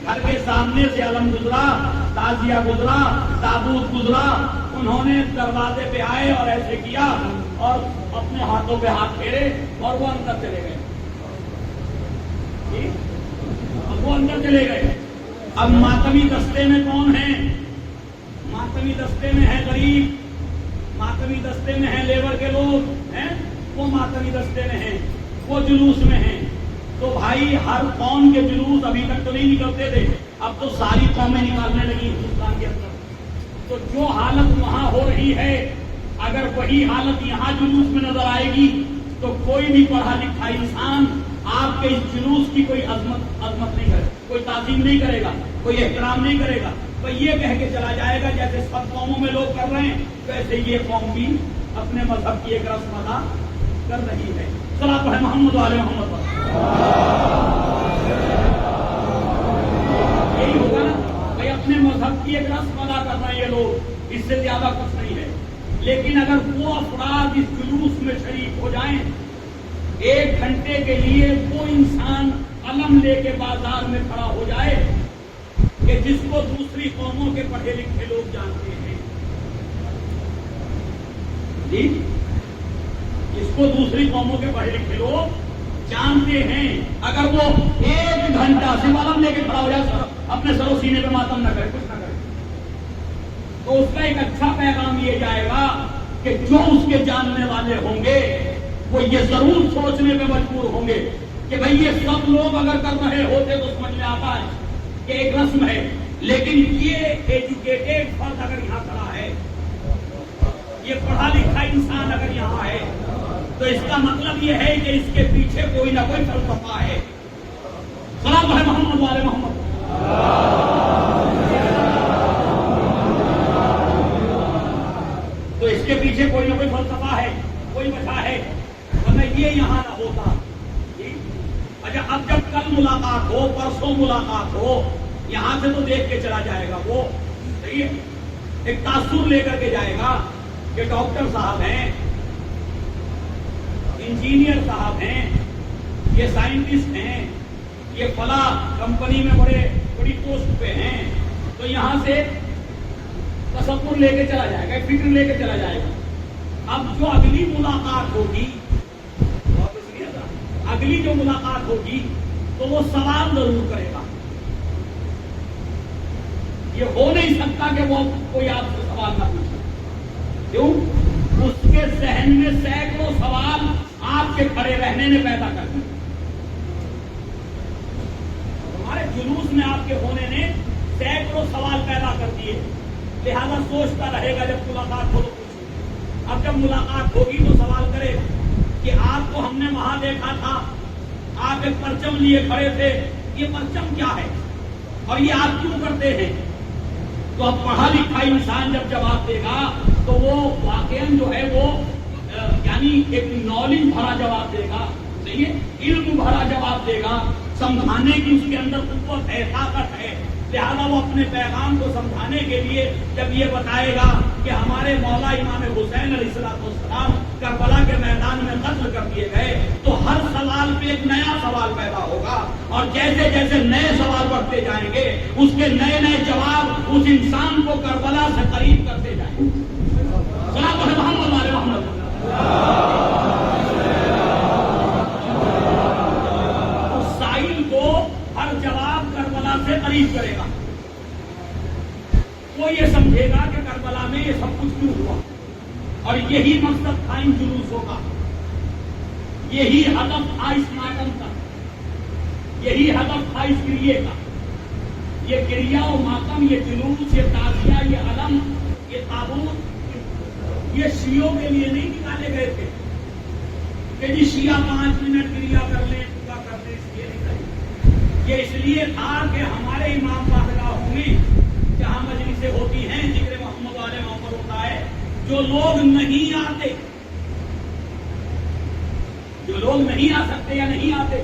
گھر کے سامنے سے علم گزرا, تعزیہ گزرا, تابوت گزرا, انہوں نے دروازے پہ آئے اور ایسے کیا اور اپنے ہاتھوں پہ ہاتھ پھیرے اور وہ اندر چلے گئے. وہ اندر چلے گئے. اب ماتمی دستے میں کون ہیں؟ ماتمی دستے میں ہے غریب, ماتمی دستے میں ہے لیبر کے لوگ ہیں, وہ ماتمی دستے میں ہیں, وہ جلوس میں ہیں. تو بھائی ہر قوم کے جلوس ابھی تک تو نہیں نکلتے تھے, اب تو ساری قومیں نکالنے لگی ہندوستان کے اندر. تو جو حالت وہاں ہو رہی ہے, اگر وہی حالت یہاں جلوس میں نظر آئے گی تو کوئی بھی پڑھا لکھا انسان آپ کے اس جلوس کی کوئی عظمت نہیں کرے, کوئی تعظیم نہیں کرے گا, کوئی احترام نہیں کرے گا. تو یہ کہہ کے چلا جائے گا جیسے سب قوموں میں لوگ کر رہے ہیں, ویسے یہ قوم بھی اپنے مذہب کی ایک رسم ادا کر رہی ہے. صلاۃ ہے محمد والے محمد پر. یہی ہوگا نا بھائی, اپنے مذہب کی ایک رسم ادا کر رہے ہیں یہ لوگ, اس سے زیادہ کچھ نہیں ہے. لیکن اگر وہ افراد اس جلوس میں شریک ہو جائیں, 1 گھنٹے کے لیے وہ انسان علم لے کے بازار میں کھڑا ہو جائے کہ جس کو دوسری قوموں کے پڑھے لکھے لوگ جانتے ہیں, جی, جس کو دوسری قوموں کے پڑھے لکھے لوگ جانتے ہیں, اگر وہ 1 گھنٹہ صرف علم لے کے کھڑا ہو جائے, اپنے سر و سینے پہ ماتم نہ کرے, کچھ نہ کرے, تو اس کا ایک اچھا پیغام یہ جائے گا کہ جو اس کے جاننے والے ہوں گے وہ یہ ضرور سوچنے پہ مجبور ہوں گے کہ بھئی یہ سب لوگ اگر کر رہے ہوتے تو سمجھ میں آتا ہے کہ ایک رسم ہے, لیکن یہ ایجوکیٹڈ فرد اگر یہاں کھڑا ہے, یہ پڑھا لکھا انسان اگر یہاں ہے, تو اس کا مطلب یہ ہے کہ اس کے پیچھے کوئی نہ کوئی فلسفہ ہے. صلاۃ ہے محمد والے محمد. تو اس کے پیچھے کوئی نہ کوئی فلسفہ ہے, کوئی وجہ ہے, ورنہ یہ یہاں نہ ہوتا. اچھا, اب جب کل ملاقات ہو, پرسوں ملاقات ہو, یہاں سے تو دیکھ کے چلا جائے گا وہ, صحیح ہے, ایک تاثر لے کر کے جائے گا کہ ڈاکٹر صاحب ہیں, انجینئر صاحب ہیں, یہ سائنٹسٹ ہیں, یہ فلاں کمپنی میں بڑی پوسٹ پہ ہیں. تو یہاں سے تصور لے کے چلا جائے گا, فکر لے کے چلا جائے گا. اب جو اگلی ملاقات ہوگی, اگلی جو ملاقات ہوگی تو وہ سوال ضرور کرے گا. یہ ہو نہیں سکتا کہ وہ کوئی آپ سے سوال نہ پوچھے. کیوں؟ اس کے ذہن میں سینکڑوں سوال آپ کے کھڑے رہنے نے پیدا کر دیے. ہمارے جلوس میں آپ کے ہونے نے سینکڑوں سوال پیدا کر دیے, لہذا سوچتا رہے گا جب ملاقات ہو تو پوچھے. اب جب ملاقات ہوگی تو سوال کرے کہ آپ کو ہم نے وہاں دیکھا تھا, آپ ایک پرچم لیے کھڑے تھے, یہ پرچم کیا ہے اور یہ آپ کیوں کرتے ہیں؟ تو اب پڑھا لکھا انسان جب جواب دے گا تو وہ واقعاً جو ہے وہ یعنی ایک نالج بھرا جواب دے گا, صحیح ہے, علم بھرا جواب دے گا, سمجھانے کی اس کے اندر قوت ہے, طاقت ہے. لہذا وہ اپنے پیغام کو سمجھانے کے لیے جب یہ بتائے گا کہ ہمارے مولا امام حسین علیہ السلام کربلا کے میدان میں قتل کر دیے گئے, تو ہر سوال پہ ایک نیا سوال پیدا ہوگا, اور جیسے جیسے نئے سوال بڑھتے جائیں گے اس کے نئے نئے جواب اس انسان کو کربلا سے قریب کرتے جائیں گے. صلاۃ ہے محمد والے محمد. اس سائل کو ہر جواب کربلا سے قریب کرے گا. وہ یہ سمجھے گا کہ کربلا میں یہ سب کچھ کیوں ہوا, اور یہی مقصد تھا ان جلوسوں کا, یہی ہدف تھا اس ماتم کا, یہی ہدف تھا اس کریے کا. یہ کریا و ماتم, یہ جلوس, یہ تعزیہ, یہ علم, یہ تابوت, یہ شیعوں کے لیے نہیں نکالے گئے تھے کہ جی شیعہ 5 منٹ کریا کر لیں, پورا کر لیں, اس لیے نہیں کریں. یہ اس لیے تھا کہ ہمارے امام باہرگاہوں میں جہاں مجلسیں ہوتی ہیں, ذکر محمد والے محمد ہوتا ہے, جو لوگ نہیں آتے، جو لوگ نہیں آ سکتے یا نہیں آتے،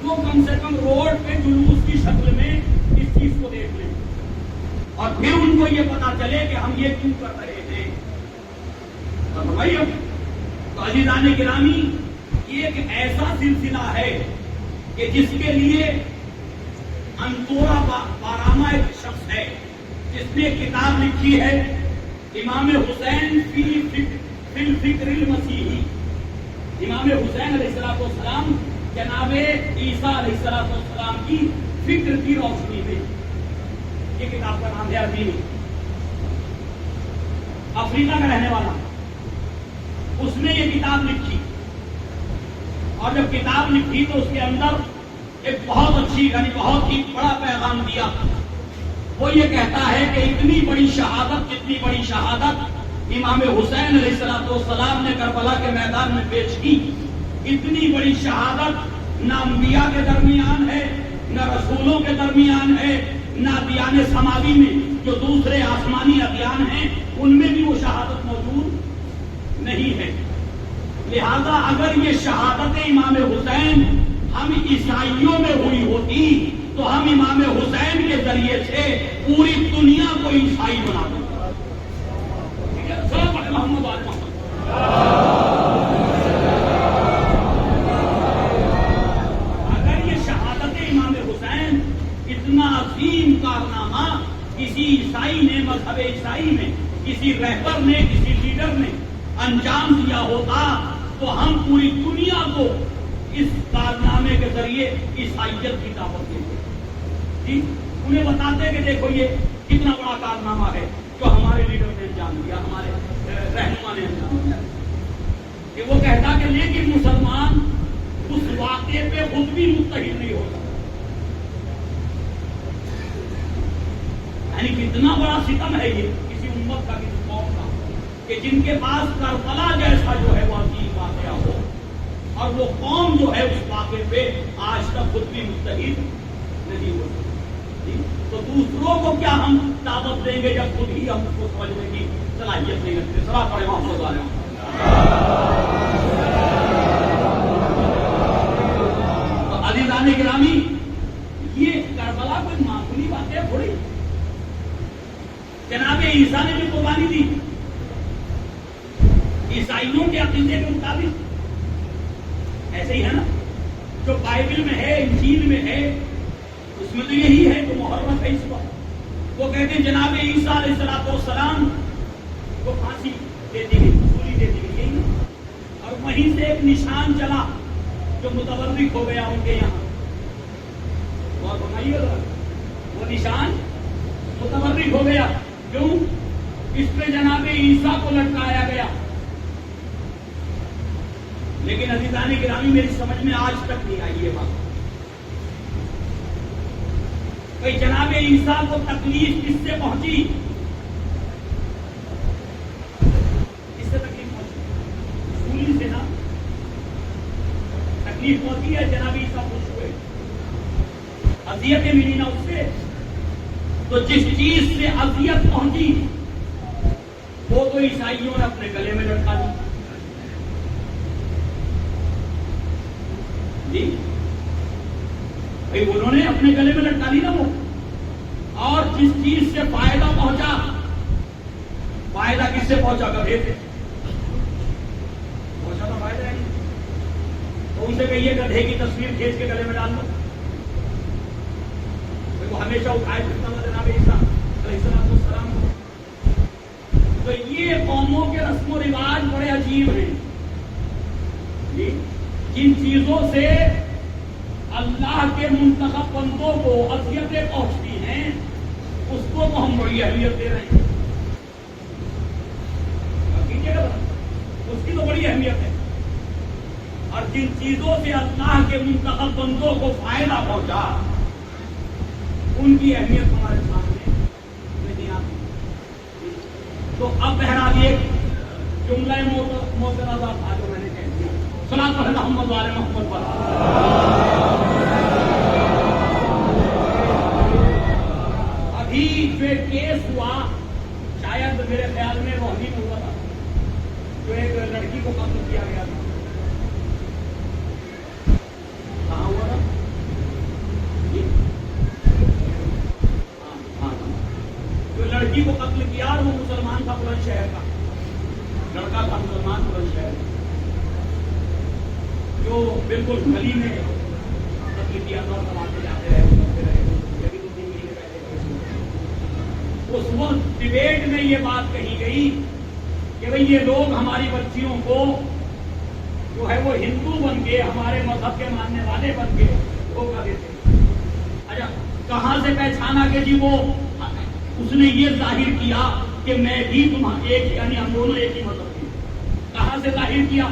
وہ کم سے کم روڈ پہ جلوس کی شکل میں اس چیز کو دیکھ لیں اور پھر ان کو یہ پتا چلے کہ ہم یہ کیوں کر رہے ہیں۔ تو عزیزان گرامی، یہ ایک ایسا سلسلہ ہے کہ جس کے لیے انتورا باراما ایک شخص ہے جس نے کتاب لکھی ہے امام حسین فی الفکر المسیحی۔ امام حسین علیہ السلام جناب عیسیٰ علیہ السلام کی فکر کی روشنی میں، یہ کتاب کا نام ہے عربی میں، افریقہ کا رہنے والا، اس نے یہ کتاب لکھی اور جب کتاب لکھی تو اس کے اندر ایک بہت اچھی یعنی بہت ہی بڑا پیغام دیا۔ وہ یہ کہتا ہے کہ اتنی بڑی شہادت، اتنی بڑی شہادت امام حسین علیہ السلام نے کربلا کے میدان میں پیش کی، اتنی بڑی شہادت نہ انبیاء کے درمیان ہے، نہ رسولوں کے درمیان ہے، نہ ادیان سماوی میں جو دوسرے آسمانی ادیان ہیں ان میں بھی وہ شہادت موجود نہیں ہے۔ لہذا اگر یہ شہادت امام حسین ہم عیسائیوں میں ہوئی ہوتی تو ہم امام حسین کے ذریعے سے پوری دنیا کو عیسائی بنا دیتے۔ محمد اگر یہ شہادت امام حسین اتنا عظیم کارنامہ کسی عیسائی نے، مذہب عیسائی میں کسی رہبر نے، کسی لیڈر نے انجام دیا ہوتا تو ہم پوری دنیا کو اس کارنامے کے ذریعے عیسائیت کی دعوت دیتے، جی انہیں بتاتے کہ دیکھو یہ کتنا بڑا کارنامہ ہے جو ہمارے لیڈر نے انجام دیا، ہمارے رہنما نے انجام دیا، کہ وہ کہتا کہ لیکن مسلمان اس واقعے پہ خود بھی متحد نہیں ہو سکتا۔ یعنی کتنا بڑا ستم ہے یہ کسی امت کا، کسی قوم کا، کہ جن کے پاس کربلا جیسا جو ہے وہ عظیم واقعہ ہو اور وہ قوم جو ہے اس واقعے پہ آج تک خود بھی متحد نہیں ہو سکتی۔ تو دوسروں کو کیا ہم دعوت دیں گے جب خود ہی ہم کو سمجھنے کی صلاحیت نہیں رکھتے؟ سلا پڑے محمد علیہ۔ تو عزیزان گرامی، یہ کربلا کوئی معمولی بات ہے تھوڑی۔ جناب عیسیٰ نے بھی قربانی دی عیسائیوں کے عقیدے کے مطابق، ایسے ہی ہے نا، جو بائبل میں ہے، انجیل میں ہے، اس میں تو یہی ہے جو محرم ہے اس وقت۔ وہ کہتے ہیں جناب عیسیٰ علیہ السلام کو پھانسی دے دی گئی، پھانسی دے دی گئی، یہی نا، اور وہیں سے ایک نشان چلا جو متبرک ہو گیا ان کے یہاں، اور بنائیے گا وہ نشان متبرک ہو گیا، کیوں؟ اس پہ جناب عیسیٰ کو لٹکایا گیا۔ لیکن عزیزان گرامی، میری سمجھ میں آج تک نہیں آئی یہ بات، کہ جناب عیسیٰ کو تکلیف کس سے پہنچی؟ کس سے تکلیف پہنچی؟ سولی سے نا تکلیف ہوتی ہے۔ جناب عیسیٰ خوش ہوئے، اذیتیں ملی نا اس سے، تو جس چیز سے اذیت پہنچی وہ تو عیسائیوں نے اپنے گلے میں لٹکا دی، جی بھائی انہوں نے اپنے گلے میں لٹکا دی نا وہ، اور جس چیز سے فائدہ پہنچا، فائدہ کس سے پہنچا؟ گدھے سے پہنچا تھا فائدہ ہے، تو ان سے کہیے گدھے کی تصویر کھینچ کے گلے میں ڈال دو، وہ ہمیشہ اٹھائے پھرتا تھا جناب عیسیٰ علیہ السلام کو۔ تو یہ قوموں کے رسم و رواج بڑے عجیب ہیں، جن چیزوں سے اللہ کے منتخب بندوں کو اذیتیں پہنچتی ہیں اس کو تو ہم بڑی اہمیت دے رہے ہیں، اس کی تو بڑی اہمیت ہے، اور جن چیزوں سے اللہ کے منتخب بندوں کو فائدہ پہنچا ان کی اہمیت ہمارے سامنے نہیں آتی۔ تو اب بہرحال یہ جملہ معترضہ تھا جو میں نے کہہ دیا، صلاۃ محمد والے محمد پر۔ ابھی جو کیس ہوا شاید میرے خیال میں روحانی لڑکی کو قتل کیا گیا تھا؟ کہاں ہوا تھا؟ جو لڑکی کو قتل کیا اور وہ مسلمان تھا بلند شہر کا، لڑکا تھا مسلمان بلند شہر کا، جو بالکل گلی میں قتل کیا تھا اور کماتے جاتے رہے کرتے رہے. لیکن 2-3 مہینے پہلے اس وقت ڈبیٹ میں یہ بات کہی گئی کہ بھئی یہ لوگ ہماری بچیوں کو جو ہے وہ ہندو بن کے ہمارے مذہب کے ماننے والے بن کے دھوکہ دیتے. اچھا کہاں سے پہچانا کہ جی وہ اس نے یہ ظاہر کیا کہ میں بھی ایک یعنی ہم دونوں ایک ہی مذہب کے. کہاں سے ظاہر کیا؟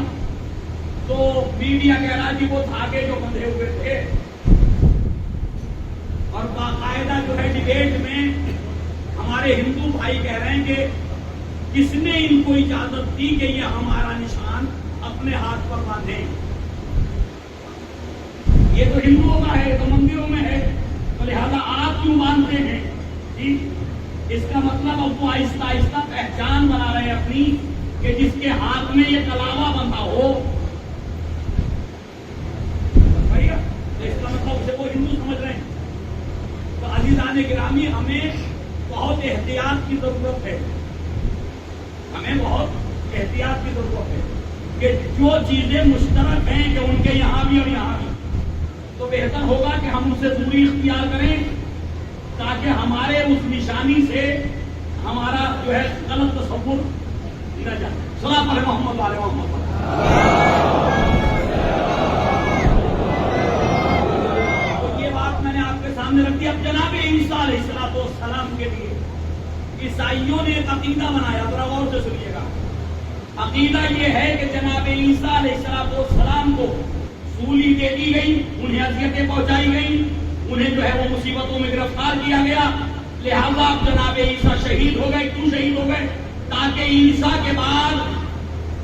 تو میڈیا کہہ رہا جی وہ دھاگے جو بندھے ہوئے تھے، اور باقاعدہ جو ہے ڈبیٹ میں ہمارے ہندو بھائی کہہ رہے ہیں کہ کس نے ان کو اجازت دی کہ یہ ہمارا نشان اپنے ہاتھ پر باندھیں؟ یہ تو ہندوؤں کا ہے، تو مندروں میں ہے، تو لہذا آپ کیوں باندھتے ہیں؟ جی اس کا مطلب اب وہ آہستہ آہستہ پہچان بنا رہے ہیں اپنی کہ جس کے ہاتھ میں یہ کلاوا بندھا ہو، تو اس کا مطلب اسے وہ ہندو سمجھ رہے ہیں. تو عزیزان گرامی ہمیں بہت احتیاط کی ضرورت ہے، ہمیں بہت احتیاط کی ضرورت ہے کہ جو چیزیں مشترک ہیں کہ ان کے یہاں بھی اور یہاں بھی، تو بہتر ہوگا کہ ہم ان سے دوری اختیار کریں تاکہ ہمارے اس نشانی سے ہمارا جو ہے غلط تصور نہ جائے. صلاۃ علی محمد وعلی محمد. تو یہ بات میں نے آپ کے سامنے رکھ دی. اب جناب عیسیٰ علیہ السلام کے لیے عیسائیوں نے ایک عقیدہ بنایا، ذرا غور سے سنیے گا. عقیدہ یہ ہے کہ جناب عیسیٰ علیہ السلام کو سولی دے دی گئی، انہیں اذیتیں پہنچائی گئی، انہیں جو ہے وہ مصیبتوں میں گرفتار کیا گیا، لہذا اب جناب عیسیٰ شہید ہو گئے. کیوں شہید ہو گئے؟ تاکہ عیسیٰ کے بعد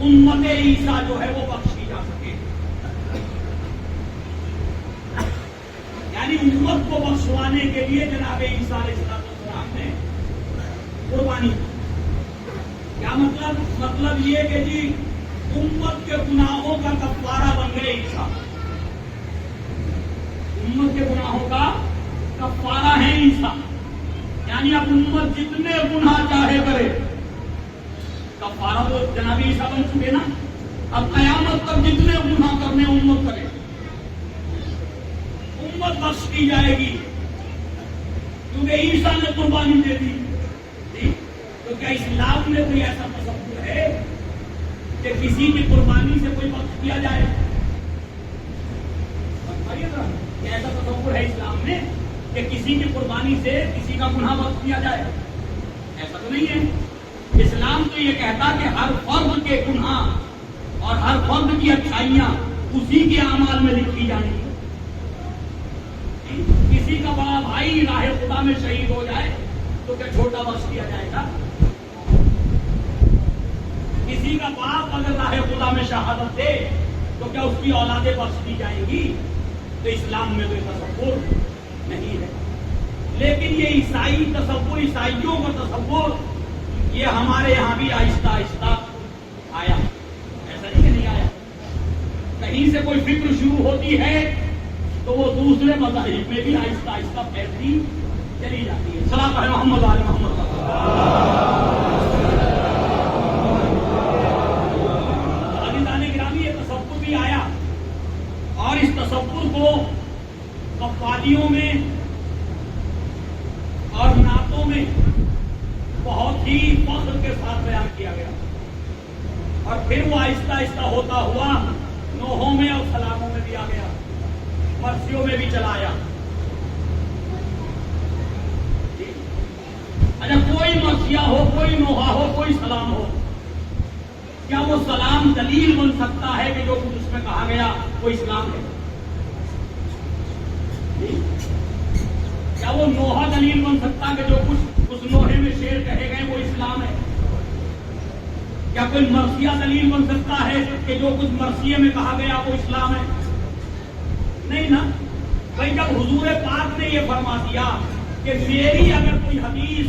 امت عیسیٰ جو ہے وہ بخشی جا سکے. یعنی امت کو بخشوانے کے لیے جناب عیسیٰ علیہ السلام نے قربانی. کیا مطلب؟ مطلب یہ کہ جی امت کے گناہوں کا کفارہ بن گئے عیسیٰ، امت کے گناہوں کا کفارہ ہے عیسیٰ. یعنی اب امت جتنے گناہ چاہے کرے، کفارہ تو جناب عیسیٰ بن چکے نا. اب قیامت تک جتنے گناہ کرنے امت کرے، امت بخش کی جائے گی کیونکہ عیسیٰ نے قربانی دے دی. تو کیا اسلام میں کوئی ایسا تصور ہے کہ کسی کی قربانی سے کوئی بخش کیا جائے؟ ایسا تصور ہے اسلام میں کہ کسی کی قربانی سے کسی کا گناہ بخش کیا جائے؟ ایسا تو نہیں ہے. اسلام تو یہ کہتا کہ ہر فرد کے گناہ اور ہر فرد کی اچھائیاں اسی کے اعمال میں لکھی جائیں گی. کسی کا بڑا بھائی راہ خدا میں شہید ہو جائے تو کیا چھوٹا بخش کیا جائے گا؟ کسی کا باپ اگر راہ خدا میں شہادت دے تو کیا اس کی اولادیں بخش دی جائیں گی؟ تو اسلام میں تو تصور نہیں ہے. لیکن یہ عیسائی تصور، عیسائیوں کا تصور، یہ ہمارے یہاں بھی آہستہ آہستہ آیا. ایسا نہیں کہ نہیں آیا. کہیں سے کوئی فکر شروع ہوتی ہے تو وہ دوسرے مذاہب میں بھی آہستہ آہستہ پھیلتی چلی جاتی ہے. صلاۃ علی محمد وعلی محمد. گرامی یہ تصور بھی آیا اور اس تصور کو قوالیوں میں اور نعتوں میں بہت ہی فخر کے ساتھ بیان کیا گیا، اور پھر وہ آہستہ آہستہ ہوتا ہوا نوحوں میں اور سلاموں میں بھی آ گیا، مرثیوں میں بھی چلا آیا. اچھا کوئی مرثیہ ہو، کوئی نوحہ ہو، کوئی سلام ہو، کیا وہ سلام دلیل بن سکتا ہے کہ جو کچھ اس میں کہا گیا وہ اسلام ہے؟ کیا وہ نوحہ دلیل بن سکتا کہ جو کچھ اس نوحے میں شعر کہے گئے وہ اسلام ہے؟ کیا کوئی مرثیہ دلیل بن سکتا ہے کہ جو کچھ مرثیے میں کہا گیا وہ اسلام ہے؟ نہیں نا. بھائی جب حضور پاک نے یہ فرما دیا کہ میری اگر کوئی حدیث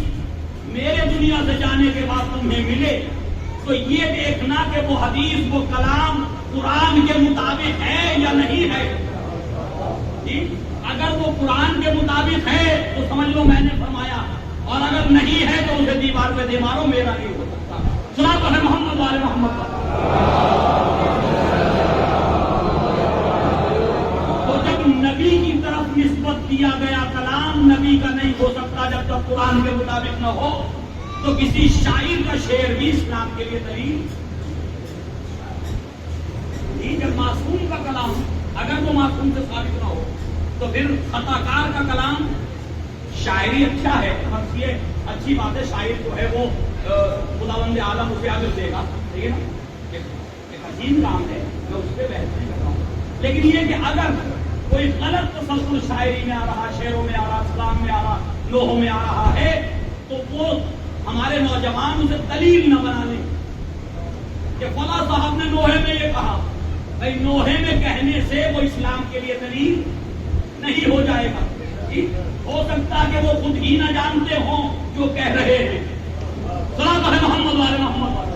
میرے دنیا سے جانے کے بعد تمہیں ملے تو یہ دیکھنا کہ وہ حدیث وہ کلام قرآن کے مطابق ہے یا نہیں ہے. اگر وہ قرآن کے مطابق ہے تو سمجھ لو میں نے فرمایا، اور اگر نہیں ہے تو اسے دیوار پہ دے مارو، میرا نہیں ہو سکتا. سنا تو ہے محمد والے محمد کا. تو جب نبی کی طرف نسبت دیا گیا کلام نبی کا نہیں ہو سکتا جب تک قرآن کے مطابق نہ ہو، تو کسی شاعر کا شعر بھی اسلام کے لیے دلیل. جب معصوم کا کلام اگر وہ معصوم سے ثابت نہ ہو تو پھر خطا کار کا کلام، شاعری اچھا ہے، یہ اچھی بات ہے، شاعر جو ہے وہ خداوند عالم اسے اجر دے گا، ٹھیک ہے نا، ایک عظیم کام ہے، میں اس پہ بحث نہیں کر رہا ہوں. لیکن یہ کہ اگر کوئی غلط تسلسل شاعری میں آ رہا، شعروں میں آ رہا، اسلام میں آ رہا، لوحوں میں آ رہا ہے، تو وہ ہمارے نوجوان اسے دلیل نہ بنا لیں کہ فلاں صاحب نے نوحے میں یہ کہا. بھائی نوحے میں کہنے سے وہ اسلام کے لیے دلیل نہیں ہو جائے گا. ہو سکتا کہ وہ خود ہی نہ جانتے ہوں جو کہہ رہے ہیں. صلاۃ ہے محمد والے محمد والے.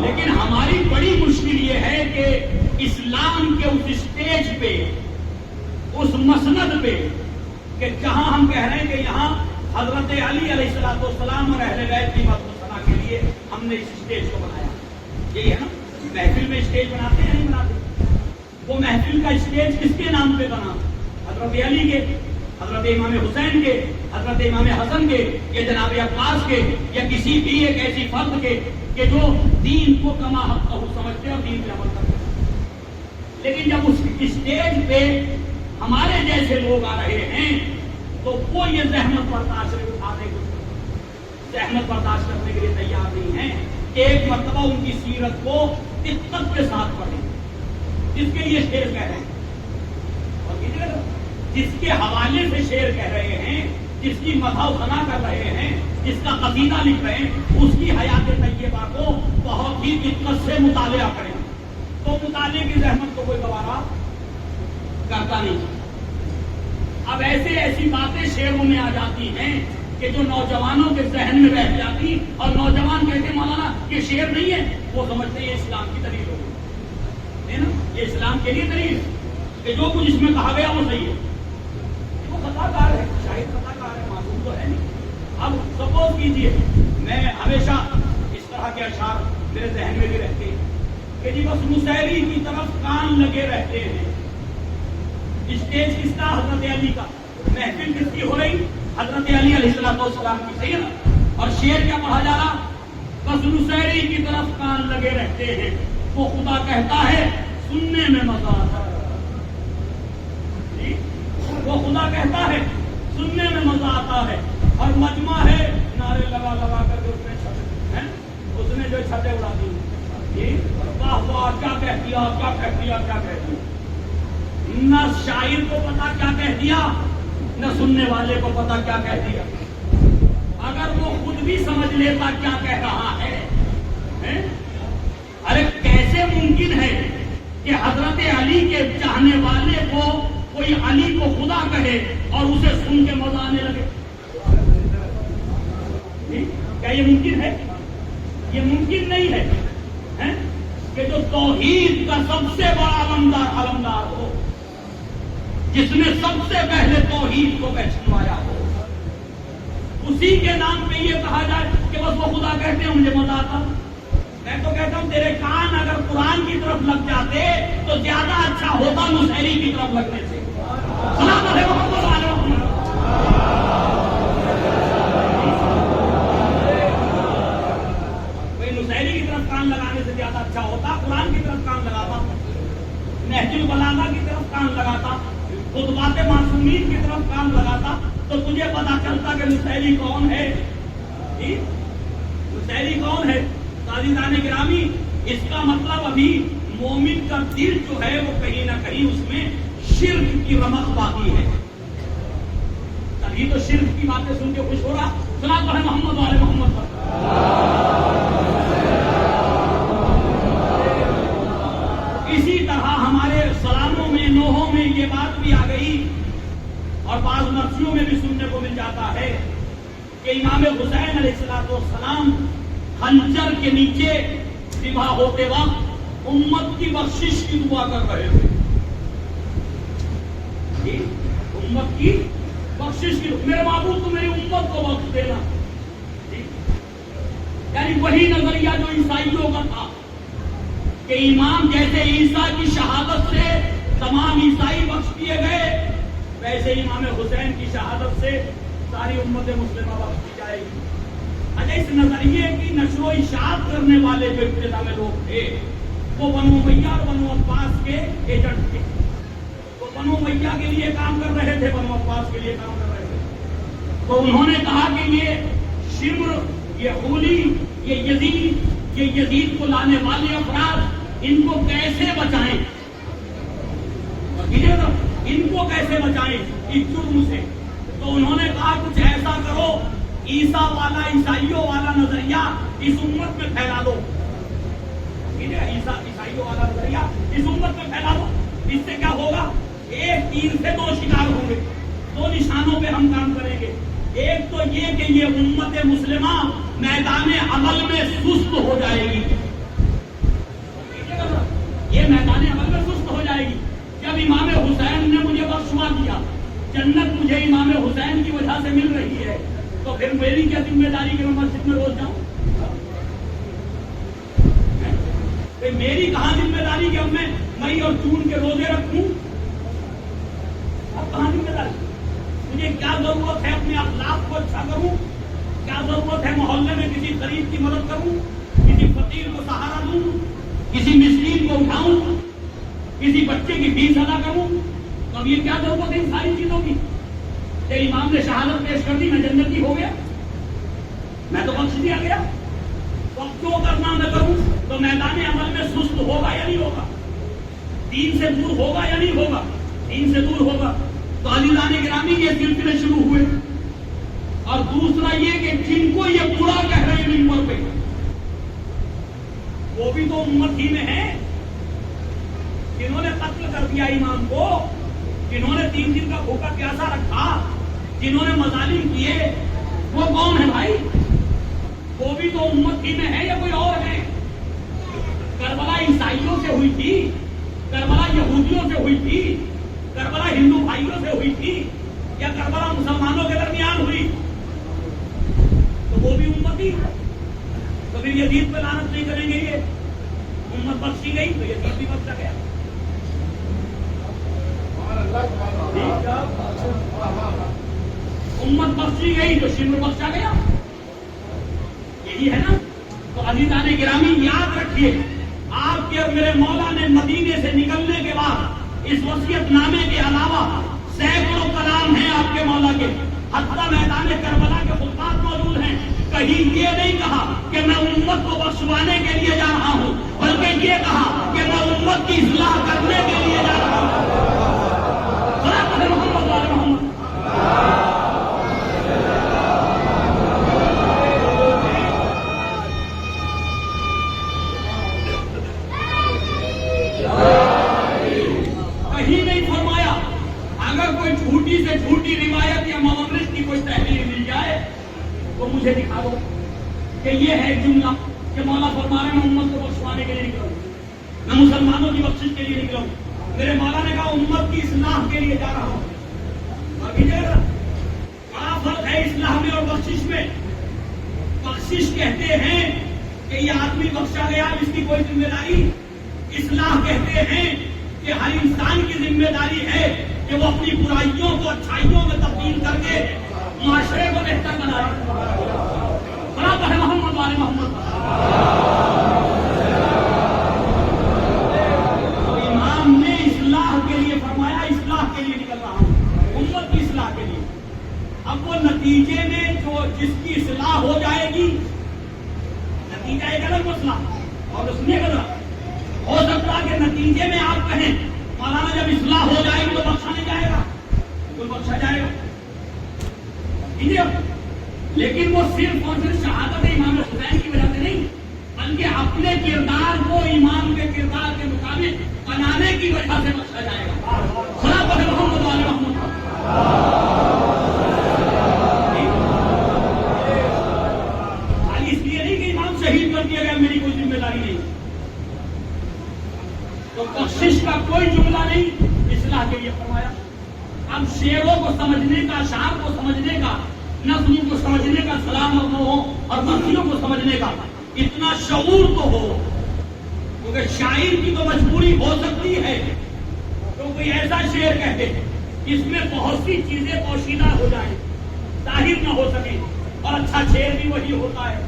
لیکن ہماری بڑی مشکل یہ ہے کہ اسلام کے اس اسٹیج پہ، اس مسند پہ، کہ جہاں ہم کہہ رہے ہیں کہ یہاں حضرت علی علیہ السلام اور اہل بیت کی مدد کے لیے ہم نے اس اسٹیج کو بنایا. یہی ہے نا، محفل میں اسٹیج بناتے ہیں نہیں بناتے؟ وہ محفل کا اسٹیج کس کے نام پہ بنا؟ حضرت علی کے، حضرت امام حسین کے، حضرت امام حسن کے، یا جناب عباس کے، یا کسی بھی ایک ایسی فرد کے کہ جو دین کو کما حق سمجھتے اور دین پہ عمل کرتے. لیکن جب اس اسٹیج پہ ہمارے جیسے لوگ آ رہے ہیں تو وہ یہ زحمت برداشت کرنے کے لیے تیار نہیں ہیں. ایک مرتبہ ان کی سیرت کو دقت کے ساتھ پڑھیں، جس کے لیے شعر کہہ رہے ہیں، اور جس کے حوالے سے شعر کہہ رہے ہیں، جس کی مدح و ثنا کر رہے ہیں، جس کا قصیدہ لکھ رہے ہیں، اس کی حیات طیبہ کو بہت ہی دقت سے مطالعہ کریں. تو مطالعے کی زحمت کو کوئی دوبارہ کرتا نہیں. اب ایسی باتیں شعروں میں آ جاتی ہیں کہ جو نوجوانوں کے ذہن میں بیٹھ جاتی، اور نوجوان کہتے ہیں مولانا یہ شعر نہیں ہے، وہ سمجھتے ہیں یہ اسلام کی دلیل ہوگی، ہے نا، یہ اسلام کے لیے دلیل ہے کہ جو کچھ اس میں کہا گیا وہ صحیح ہے. وہ خطا کار ہے، شاید خطا کار ہے، معصوم تو ہے نہیں. اب سپوز کیجیے میں ہمیشہ اس طرح کے اشعار میرے ذہن میں بھی رہتے ہیں کہ جی بس مسیری کی طرف کان لگے رہتے ہیں. اسٹیج کس کا؟ حضرت علی کا. محفل کس کی ہو رہی؟ حضرت علی علیہ السلام کی. صحیح ہے نا. اور شعر کیا پڑھا جا رہا؟ بس مسیری کی طرف کان لگے رہتے ہیں. وہ خدا کہتا ہے سننے میں مزہ آتا ہے. وہ خدا کہتا ہے سننے میں مزہ آتا ہے. اور مجمع ہے نعرے لگا لگا کر کے اس نے جو چھتیں اڑا دی. واہ واہ کیا کہہ دیا، کیا کہہ دیا، کیا کہہ دیا. نہ شاعر کو پتا کیا کہہ دیا، نہ سننے والے کو پتا کیا کہہ دیا. اگر وہ خود بھی سمجھ لیتا کیا کہہ رہا ہے. ارے کیسے ممکن ہے کہ حضرت علی کے چاہنے والے کو کوئی علی کو خدا کہے اور اسے سن کے مزہ آنے لگے؟ کیا یہ ممکن ہے؟ یہ ممکن نہیں ہے کہ جو توحید کا سب سے بڑا علمدار ہو، جس نے سب سے پہلے توحید کو پہچانوایا ہو، اسی کے نام پہ یہ کہا جائے کہ بس وہ خدا کہتے ہیں مجھے مزہ آتا. میں تو کہتا ہوں تیرے کان اگر قرآن کی طرف لگ جاتے تو زیادہ اچھا ہوتا مسحری کی طرف لگنے سے. مسحری کی طرف کان لگانے سے زیادہ اچھا ہوتا قرآن کی طرف کان لگاتا، نہج البلاغہ کی طرف کان لگاتا، خطبات معصومین کی طرف کان لگاتا، تو تجھے پتا چلتا کہ مسحری کون ہے. مسحری کون ہے؟ عزیزان گرامی، اس کا مطلب ابھی مومن کا دل جو ہے وہ کہیں نہ کہیں اس میں شرک کی رمق باقی ہے. تبھی تو شرک کی باتیں سن کے خوش ہو رہا. سنا تو ہے محمد والے محمد پر. اسی طرح ہمارے سلاموں میں، نوحوں میں یہ بات بھی آ گئی، اور بعض مرثیوں میں بھی سننے کو مل جاتا ہے کہ امام حسین علیہ السلام خنجر کے نیچے ذبح ہوتے وقت امت کی بخشش کی دعا کر رہے تھے. امت کی بخشش کی، میرے معبود تو میری امت کو بخش دینا. یعنی وہی نظریہ جو عیسائیوں کا تھا کہ امام جیسے عیسیٰ کی شہادت سے تمام عیسائی بخش دیے گئے، ویسے امام حسین کی شہادت سے ساری امت مسلمہ بخش دی جائے گی. اچھا، اس نظریے کی نشر و اشاعت کرنے والے جو ابتدا میں لوگ تھے وہ بنو امیہ اور بنو عباس کے ایجنٹ تھے. وہ بنو امیہ کے لیے کام کر رہے تھے، بنو عباس کے لیے کام کر رہے تھے. تو انہوں نے کہا کہ یہ شمر، یہ غولی، یہ یزید کو لانے والے افراد، ان کو کیسے بچائیں، ان کو کیسے بچائیں اس جرم سے. تو انہوں نے کہا کچھ ایسا کرو، عیسیٰ والا، عیسائیوں والا نظریہ اس امت میں پھیلا دو. عیسائیوں والا نظریہ اس امت میں پھیلا دو. اس سے کیا ہوگا؟ ایک تیر سے دو شکار ہوں گے. دو نشانوں پہ ہم کام کریں گے. ایک تو یہ کہ یہ امت مسلمہ میدان عمل میں سست ہو جائے گی. یہ میدان عمل میں سست ہو جائے گی. جب امام حسین نے مجھے بخشوا دیا، جنت مجھے امام حسین کی وجہ سے مل رہی ہے، تو پھر میری کیا ذمہ داری کہ میں مسجد میں روز جاؤں؟ میری کہاں ذمہ داری کہ اب میں مئی اور جون کے روزے رکھوں؟ اب کہاں ذمہ داری؟ مجھے کیا ضرورت ہے اپنے اخلاق کو اچھا کروں؟ کیا ضرورت ہے محلے میں کسی غریب کی مدد کروں، کسی فقیر کو سہارا دوں، کسی مسکین کو اٹھاؤں، کسی بچے کی فیس ادا کروں؟ تو اب یہ کیا ضرورت ہے ان ساری چیزوں کی؟ کہ امام نے شہادت پیش کر دی، میں جنتی ہو گیا، میں تو بخش دیا گیا. تو اب جو کرنا میں کروں. تو میدان عمل میں سست ہوگا یا نہیں ہوگا؟ دین سے دور ہوگا یا نہیں ہوگا؟ دین سے دور ہوگا. تو عزیزان گرامی یہ سلسلے شروع ہوئے. اور دوسرا یہ کہ جن کو یہ برا کہہ رہے ہیں ممبر پہ، وہ بھی تو امت ہی میں ہے. جنہوں نے قتل کر دیا امام کو، جنہوں نے 3 دن کا بھوکا پیاسا رکھا، جنہوں نے مظالم کیے، وہ کون ہے بھائی؟ وہ بھی تو امت ہی میں ہے یا کوئی اور ہے؟ کربلا عیسائیوں سے ہوئی تھی، کربلا یہودیوں سے ہوئی تھی، کربلا ہندو بھائیوں سے ہوئی تھی، یا کربلا مسلمانوں کے درمیان ہوئی؟ تو وہ بھی امت ہی. تو پھر یزید پہ لعنت نہیں کریں گے؟ یہ امت بخشی گئی تو یزید بھی بخشا گیا. امت بخشی گئی تو شمر بخشا گیا. یہی ہے نا. تو عزیزان گرامی یاد رکھیے، آپ کے اور میرے مولا نے مدینے سے نکلنے کے بعد اس وصیت نامے کے علاوہ سینکڑوں کلام ہیں آپ کے مولا کے. حتیٰ میدان کربلا کے خطبات موجود ہیں. کہیں یہ نہیں کہا کہ میں امت کو بخشوانے کے لیے جا رہا ہوں، بلکہ یہ کہا کہ میں امت کی اصلاح کرنے کے لیے جا رہا ہوں. کہیں نہیں فرمایا اگر کوئی جھوٹی سے جھوٹی روایت یا مورخ کی کوئی تحریر مل جائے تو مجھے دکھا دو کہ یہ ہے جملہ کہ مولا فرما رہے میں امت کو بخشوانے کے لیے نکلا ہوں، میں مسلمانوں کی بخشش کے لیے نکلا ہوں. میرے مولا نے کہا امت کی اصلاح کے لیے جا رہا ہوں. بڑا فرق ہے اصلاح میں اور بخشش میں. بخشش کہتے ہیں کہ یہ آدمی بخشا گیا جس کی کوئی ذمہ داری. اصلاح کہتے ہیں کہ ہر انسان کی ذمہ داری ہے کہ وہ اپنی برائیوں کو اچھائیوں میں تبدیل کر کے معاشرے کو بہتر بنائے. برابر ہے محمد والے محمد. تو امام نے اصلاح کے لیے فرمایا، اصلاح کے لیے نکل رہا ہوں، امت کی اصلاح کے لیے. اب وہ نتیجے میں جو جس کی اصلاح ہو جائے گی، نتیجہ ایک الگ مسئلہ. اور اس میں ہو سکتا ہے کہ نتیجے میں آپ کہیں مولانا جب اصلاح ہو جائے گی تو بخشا نہیں جائے گا، بالکل بخشا جائے گا. لیکن وہ صرف اور صرف شہادت امام حسین کی وجہ سے نہیں، بلکہ اپنے کردار کو امام کے کردار کے مطابق بنانے کی وجہ سے بخشا جائے گا. خدا بخیر محمد والے محمد. کے لیے فرمایا. اب شیروں کو سمجھنے کا، شعر کو سمجھنے کا، نظم کو سمجھنے کا، سلام اور مرثیوں کو سمجھنے کا اتنا شعور تو ہو، کیونکہ شاعر کی تو مجبوری ہو سکتی ہے تو کوئی ایسا شعر کہتے جس میں بہت سی چیزیں پوشیدہ ہو جائیں، ظاہر نہ ہو سکے، اور اچھا شعر بھی وہی ہوتا ہے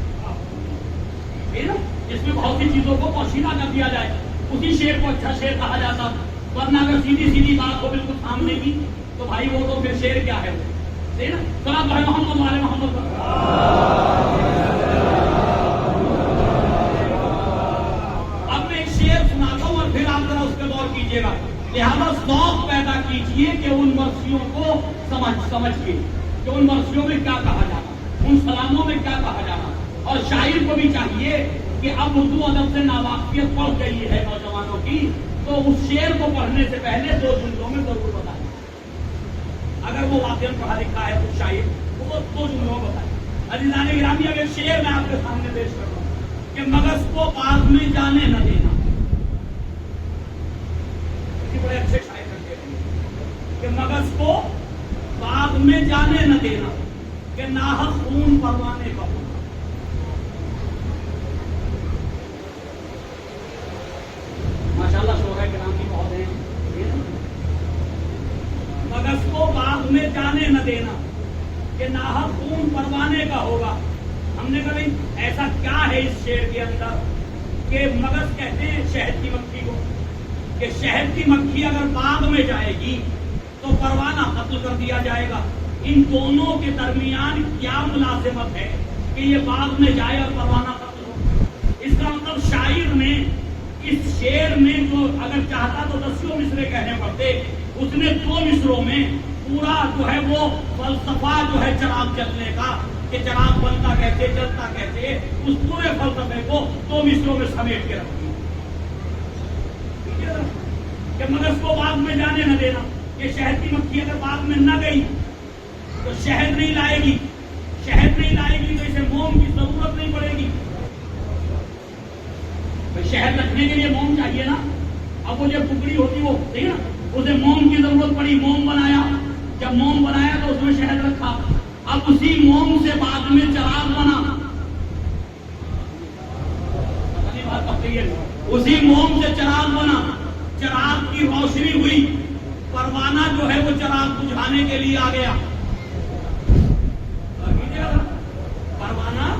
جس میں بہت سی چیزوں کو پوشیدہ کر دیا جائے، اسی شعر کو اچھا شعر کہا جاتا. ورنہ اگر سیدھی سیدھی بات ہو بالکل سامنے کی تو بھائی وہ تو پھر شعر کیا ہے وہ. صلاۃ محمد وعلی محمد. اب میں ایک شعر سناتا ہوں اور پھر آپ ذرا اس پہ غور کیجیے گا. لہذا ذوق پیدا کیجیے کہ ان مرثیوں کو سمجھ کے کہ ان مرثیوں میں کیا کہا جانا، ان سلاموں میں کیا کہا جانا. اور شاعر کو بھی چاہیے کہ اب اردو ادب سے ناواقفیت پڑ گئی ہے نوجوانوں کی، تو اس شعر کو پڑھنے سے پہلے 2 جملوں میں ضرور بتائیں. اگر وہ واقعہ پڑھا لکھا ہے تو شاعر وہ 2 جملوں میں بتائیں. عزیزان گرامی، اب ایک شعر میں آپ کے سامنے پیش کر رہا ہوں کہ مغز کو باغ میں جانے نہ دینا. بڑے اچھے شاعر کرتے ہیں کہ مغز کو باغ میں جانے نہ دینا کہ ناحق خون پروانے کا ہونا. ماشاءاللہ شعراء کرام کی بہت ہیں. مغز کو باغ میں جانے نہ دینا کہ ناحق خون پروانے کا ہوگا. ہم نے کہا بھائی ایسا کیا ہے اس شعر کے اندر کہ مغز کہتے ہیں شہد کی مکھی کو، کہ شہد کی مکھی اگر باغ میں جائے گی تو پروانہ قتل کر دیا جائے گا. ان دونوں کے درمیان کیا ملازمت ہے کہ یہ باغ میں جائے اور پروانہ قتل ہو؟ اس کا مطلب شاعر نے اس شعر میں جو اگر چاہتا تو 10 مصرے کہنے پڑتے، اس نے 2 مصروں میں پورا جو ہے وہ فلسفہ جو ہے چراغ جلنے کا کہ چراغ بنتا کیسے، جلتا کیسے، اس پورے فلسفے کو 2 مصروں میں سمیٹ کے رکھ دیا. کہ مغز کو باغ میں جانے نہ دینا کہ شہد کی مکھی اگر باغ میں نہ گئی تو شہد نہیں لائے گی، شہد نہیں لائے گی تو اسے موم کی ضرورت نہیں پڑے گی. شہد رکھنے کے لیے موم چاہیے نا. اب وہ جب ٹکڑی ہوتی وہ ٹھیک نا، اسے موم کی ضرورت پڑی، موم بنایا. جب موم بنایا تو اس میں شہد رکھا. اب اسی موم سے بعد میں چراغ بنا. اسی موم سے چراغ بنا، چراغ کی روشنی ہوئی، پروانہ جو ہے وہ چراغ بجھانے کے لیے آ گیا. پروانہ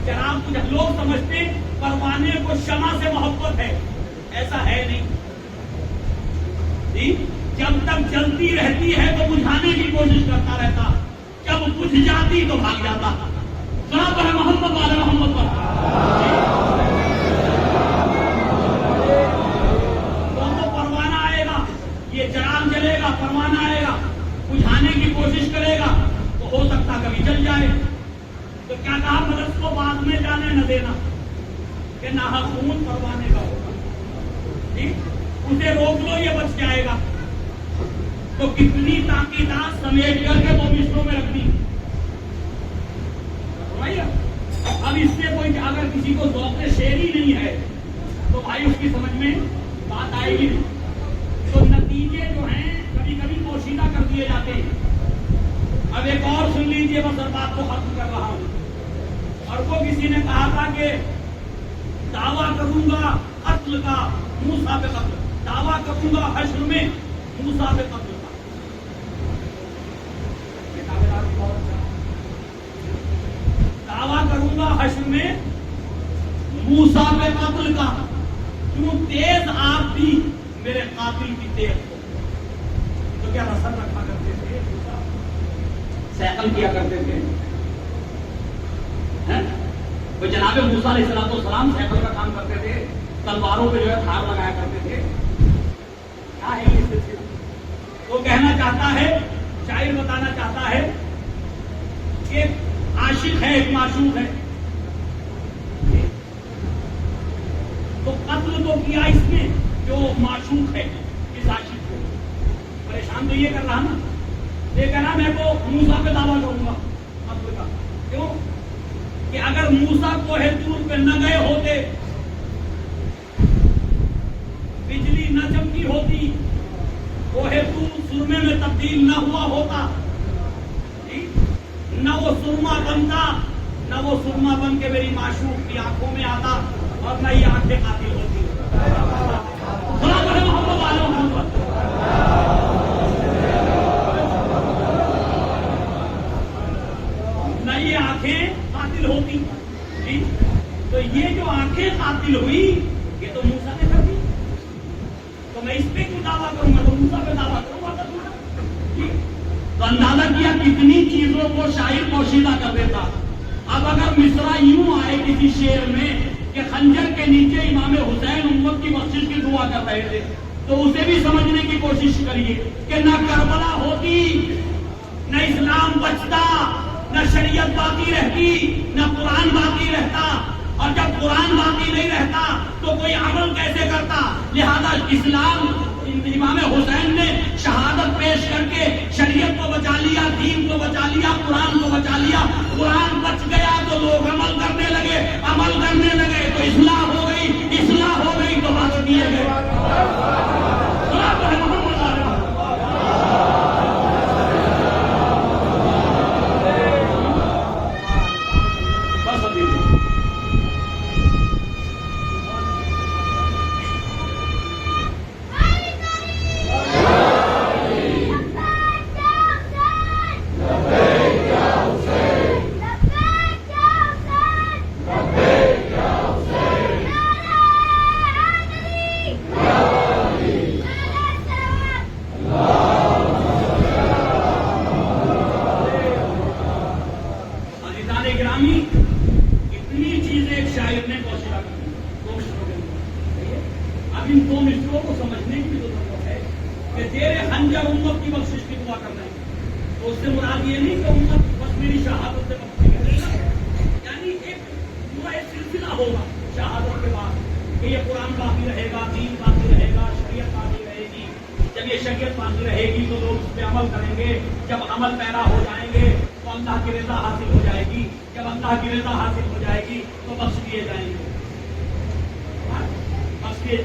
چراغ بجھا، لوگ سمجھتے پروانے کو شمع سے محبت ہے، ایسا ہے نہیں. جب تک جلتی رہتی ہے تو بجھانے کی کوشش کرتا رہتا، جب بجھ جاتی تو بھاگ جاتا. صلاۃ محمد وعلی محمد پر. یہ چراغ جلے گا، پروانہ آئے گا، بجھانے کی کوشش کرے گا تو ہو سکتا کبھی جل جائے. تو کیا کہا مغز کو باغ میں جانے نہ دینا کہ ناحق خون پروانے کا ہوگا. اسے روک لو یہ بچ جائے گا. تو کتنی تاکیدات سمیٹ کر کے 2 مصروں میں رکھ دی. اب اس سے کوئی اگر کسی کو ذوق شعری نہیں ہے تو بھائی اس کی سمجھ میں بات آئے گی نہیں. تو نتیجے جو ہیں کبھی کبھی پوشیدہ کر دیے جاتے ہیں. اب ایک اور سن لیجئے، بس بات کو ختم کر رہا ہوں. اور وہ کسی نے کہا تھا کہ دعویٰ کروں گا قتل کا موسیٰ پہ قتل، دعویٰ کروں گا حشر میں موسیٰ پہ قتل کا. دعویٰ کروں گا حشر میں موسیٰ پہ قتل کا، کیوں تیز آگ بھی میرے قاتل کی تیز ہو. تو کیا رسم رکھا کرتے تھے، سیکل کیا کرتے تھے. وہ جناب موسیٰ علیہ السلام سیکل کا کام کرتے تھے، تلواروں پہ جو ہے تھار لگایا کرتے تھے. کیا ہے یہ سلسلہ؟ وہ کہنا چاہتا ہے، شاعر بتانا چاہتا ہے کہ عاشق ہے، ایک معشوق ہے. تو قتل تو کیا اس نے جو معشوق ہے، اس عاشق کو پریشان تو یہ کر رہا نا. یہ کہنا میں تو موسیٰ پہ دعویٰ کروں گا قتل کا. کیوں کہ اگر موسیٰ کوہ طور پہ نہ گئے ہوتے، بجلی نہ چمکی ہوتی، کوہ طور سرمے میں تبدیل نہ ہوا ہوتا، نہ وہ سرما بنتا، نہ وہ سرما بن کے میری معشوق کی آنکھوں میں آتا، اور نہ یہ آنکھیں قاتل ہوتی۔ محمد والوں محمد، نہ یہ آنکھیں قاتل ہوتی۔ تو یہ جو آنکھیں قاتل ہوئی یہ تو موسیٰ نے کر دی، تو میں اس پہ کیوں دعویٰ کروں گا؟ تو موسیٰ پہ دعویٰ کروں گا۔ تو اندازہ کیا کتنی چیزوں کو شاعر پوشیدہ کر دیتا۔ اب اگر مصرع یوں آئے کسی شعر میں کہ خنجر کے نیچے امام حسین امت کی بخشش کی دعا کر رہے تھے، تو اسے بھی سمجھنے کی کوشش کریے کہ نہ کربلا ہوتی، نہ اسلام بچتا، نہ شریعت باقی رہتی، نہ قرآن باقی رہتا، اور جب قرآن باقی نہیں رہتا تو کوئی عمل کیسے کرتا؟ لہذا اسلام، امام حسین نے شہادت پیش کر کے شریعت کو بچا لیا، دین کو بچا لیا، قرآن کو بچا لیا۔ قرآن بچ گیا تو لوگ عمل کرنے لگے، عمل کرنے لگے تو اصلاح ہو گئی، اصلاح ہو گئی تو بات دیے گئے۔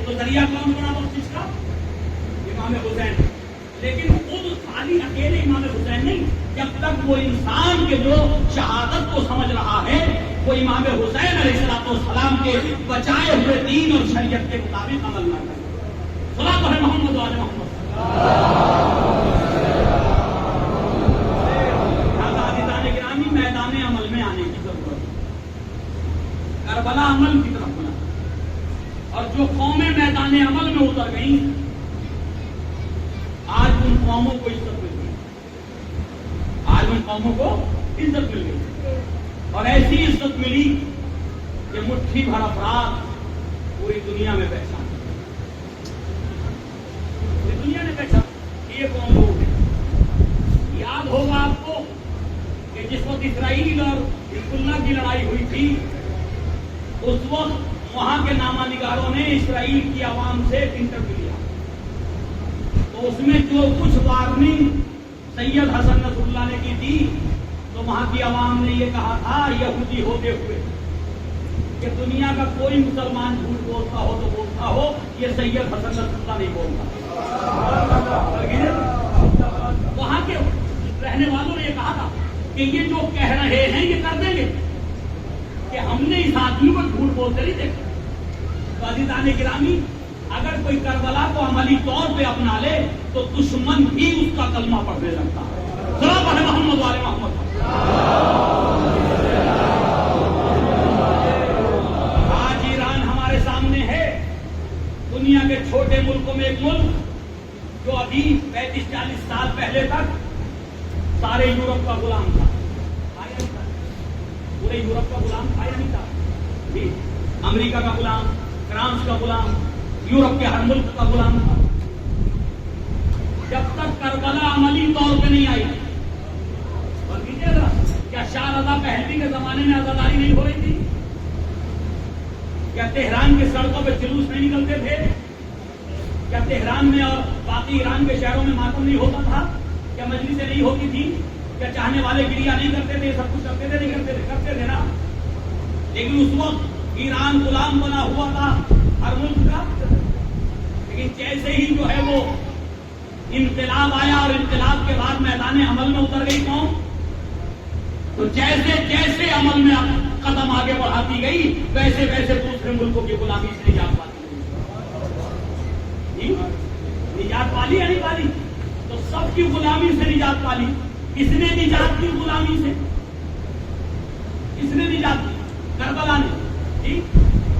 تو ذریعہ کون بنا بخشش کا؟ امام حسین۔ لیکن خود خالی اکیلے امام حسین نہیں، جب تک وہ انسان کے جو شہادت کو سمجھ رہا ہے وہ امام حسین علیہ السلام کے بچائے ہوئے دین اور شریعت کے مطابق عمل نہ کرے۔ صلاۃ علی محمد وعلی محمد۔ عزیزان گرامی، میدان عمل میں آنے کی ضرورت ہے۔ کربلا عمل کی طرف بنا، اور جو قومیں میدان عمل میں اتر گئیں آج ان قوموں کو عزت مل گئی، آج ان قوموں کو عزت مل گئی، اور ایسی عزت ملی کہ مٹھی بھر افراد پوری دنیا میں پہچان، پوری دنیا نے پہچان یہ کون لوگ ہیں۔ یاد ہوگا آپ کو کہ جس وقت اسرائیل اور حزب اللہ کی لڑائی ہوئی تھی، اس وقت وہاں کے نامہ نگاروں نے اسرائیل کی عوام سے ایک انٹرویو لیا، تو اس میں جو کچھ وارننگ سید حسن نصر اللہ نے کی تھی، تو وہاں کی عوام نے یہ کہا تھا یہودی ہوتے ہوئے کہ دنیا کا کوئی مسلمان جھوٹ بولتا ہو تو بولتا ہو، یہ سید حسن نصر اللہ نہیں بولتا۔ وہاں کے رہنے والوں نے یہ کہا تھا کہ یہ جو کہہ رہے ہیں یہ کر دیں گے، کہ ہم نے اس آدمی کو جھوٹ بولتے نہیں دیکھا۔ تو عزیزان گرامی، اگر کوئی کربلا کو عملی طور پہ اپنا لے تو دشمن بھی اس کا کلمہ پڑھنے لگتا ہے۔ صلاۃ علی محمد وعلی محمد۔ آج ایران ہمارے سامنے ہے، دنیا کے چھوٹے ملکوں میں ایک ملک جو ابھی 35-40 سال پہلے تک سارے یورپ کا غلام تھا، پورے یورپ کا غلام تھا یا نہیں تھا؟ امریکہ کا غلام، فرانس کا غلام، یورپ کے ہر ملک کا غلام تھا، جب تک کربلا عملی طور پہ نہیں آئی۔ اور کیا شاہ رضا پہلوی کے زمانے میں آزاداری نہیں ہو رہی تھی؟ کیا تہران کے سڑکوں پہ جلوس نہیں نکلتے تھے؟ کیا تہران میں اور باقی ایران کے شہروں میں ماتم نہیں ہوتا تھا؟ کیا مجلسیں نہیں ہوتی تھی؟ کیا چاہنے والے گریا نہیں کرتے تھے؟ سب کچھ کرتے تھے نہیں کرتے تھے؟ کرتے تھے نا۔ لیکن اس وقت ایران غلام بنا ہوا تھا ہر ملک کا، لیکن جیسے ہی جو ہے وہ انقلاب آیا اور انقلاب کے بعد میدان عمل میں اتر گئی قوم. تو جیسے جیسے عمل میں قدم آگے بڑھاتی گئی ویسے ویسے دوسرے ملکوں کی غلامی سے نجات پاتی گئی. نجات پالی یا نہیں پالی؟ تو سب کی غلامی سے نجات پالی. کس نے نجات کی غلامی سے؟ کس نے نجات کی؟ کربلا نے.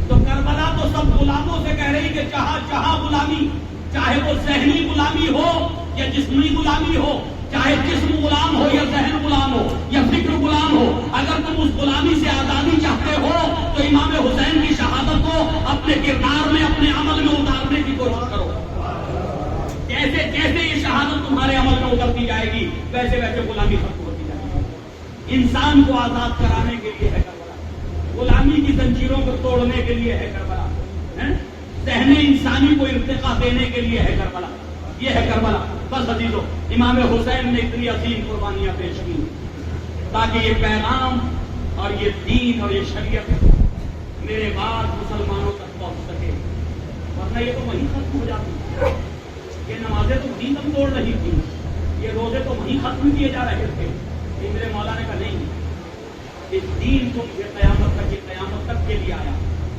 تو کربلا تو سب غلاموں سے کہہ رہی کہ جہاں جہاں غلامی، چاہے وہ ذہنی غلامی ہو یا جسمانی غلامی ہو، چاہے جسم غلام ہو یا ذہن غلام ہو یا فکر غلام ہو، اگر تم اس غلامی سے آزادی چاہتے ہو تو امام حسین کی شہادت کو اپنے کردار میں، اپنے عمل میں اتارنے کی کوشش کرو. جیسے جیسے یہ شہادت تمہارے عمل میں اترتی جائے گی ویسے ویسے غلامی ختم ہوتی جائے گی. انسان کو آزاد کرانے کے لیے ہے کربلا، غلامی کی زنجیروں کو توڑنے کے لیے ہے کربلا، ذہن انسانی کو ارتقا دینے کے لیے ہے کربلا. یہ ہے کربلا. بس عزیزو، امام حسین نے اتنی عظیم قربانیاں پیش کی تاکہ یہ پیغام اور یہ دین اور یہ شریعت میرے بعد مسلمانوں تک پہنچ سکے. ورنہ یہ تو وہیں ختم ہو جاتی. یہ نمازیں تو وہیں تک توڑ رہی تھی، یہ روزے تو وہیں ختم کیے جا رہے تھے. میرے مولا نے کہا نہیں، اس دین کو مجھے قیامت تک کے لیے آیا،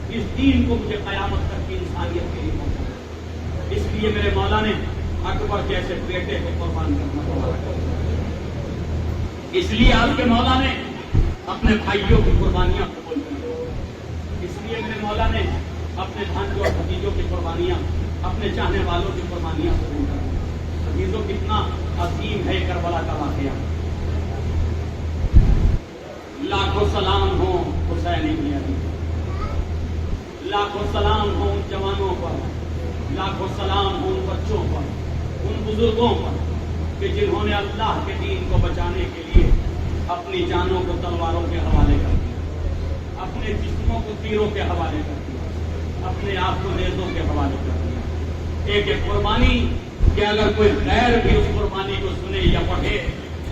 اس دین کو مجھے قیامت تک کی انسانیت کے لیے پہنچا. اس لیے میرے مولا نے اکبر جیسے بیٹے کو قربان کرنا پڑا. اس لیے آپ کے مولا نے اپنے بھائیوں کی قربانیاں قبول کی. اس لیے میرے مولا نے اپنے بھانجوں اور بھتیجوں کی قربانیاں، اپنے چاہنے والوں کی قربانیاں قبول کی. عزیزوں، کتنا عظیم ہے کربلا کا واقعہ. لاکھوں سلام ہو حسین ابن علی، لاکھوں سلام ہو ان جوانوں پر، لاکھوں سلام ہو ان بچوں پر، ان بزرگوں پر کہ جنہوں نے اللہ کے دین کو بچانے کے لیے اپنی جانوں کو تلواروں کے حوالے کر دیا، اپنے جسموں کو تیروں کے حوالے کر دیا، اپنے آپ کو نیزوں کے حوالے کر دیا. ایک قربانی کہ اگر کوئی غیر بھی اس قربانی کو سنے یا پڑھے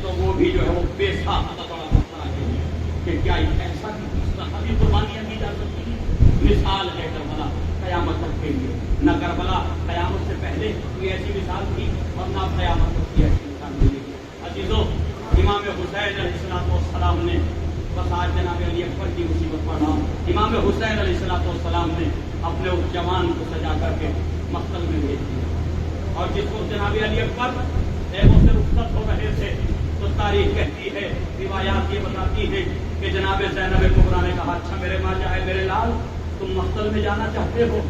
تو وہ بھی جو ہے وہ بے ساختہ بڑا مسئلہ ہے کہ کیا ایسا بھی قربانیاں کی جا سکتی ہیں. مثال ہے کربلا قیامت تک کے لیے. نہ کربلا قیامت سے پہلے کوئی ایسی مثال تھی اور نہ قیامت تک کی ایسی مثال ملے گی. عزیزو، امام حسین علیہ السلام نے، بس آج جناب علی اکبر کی مصیبت پڑھ رہا ہوں، امام حسین علیہ السلام نے اپنے اس جوان کو سجا کر کے مقتل میں بھیج دیا. اور جس کو جناب علی اکبر ایبوں سے رخصت ہو رہے تھے تو تاریخ کہتی ہے، روایات یہ بتاتی ہیں کہ جناب زینب کبریٰ نے کہا اچھا میرے ماں جائے، میرے لال تم مقتل میں جانا چاہتے ہو،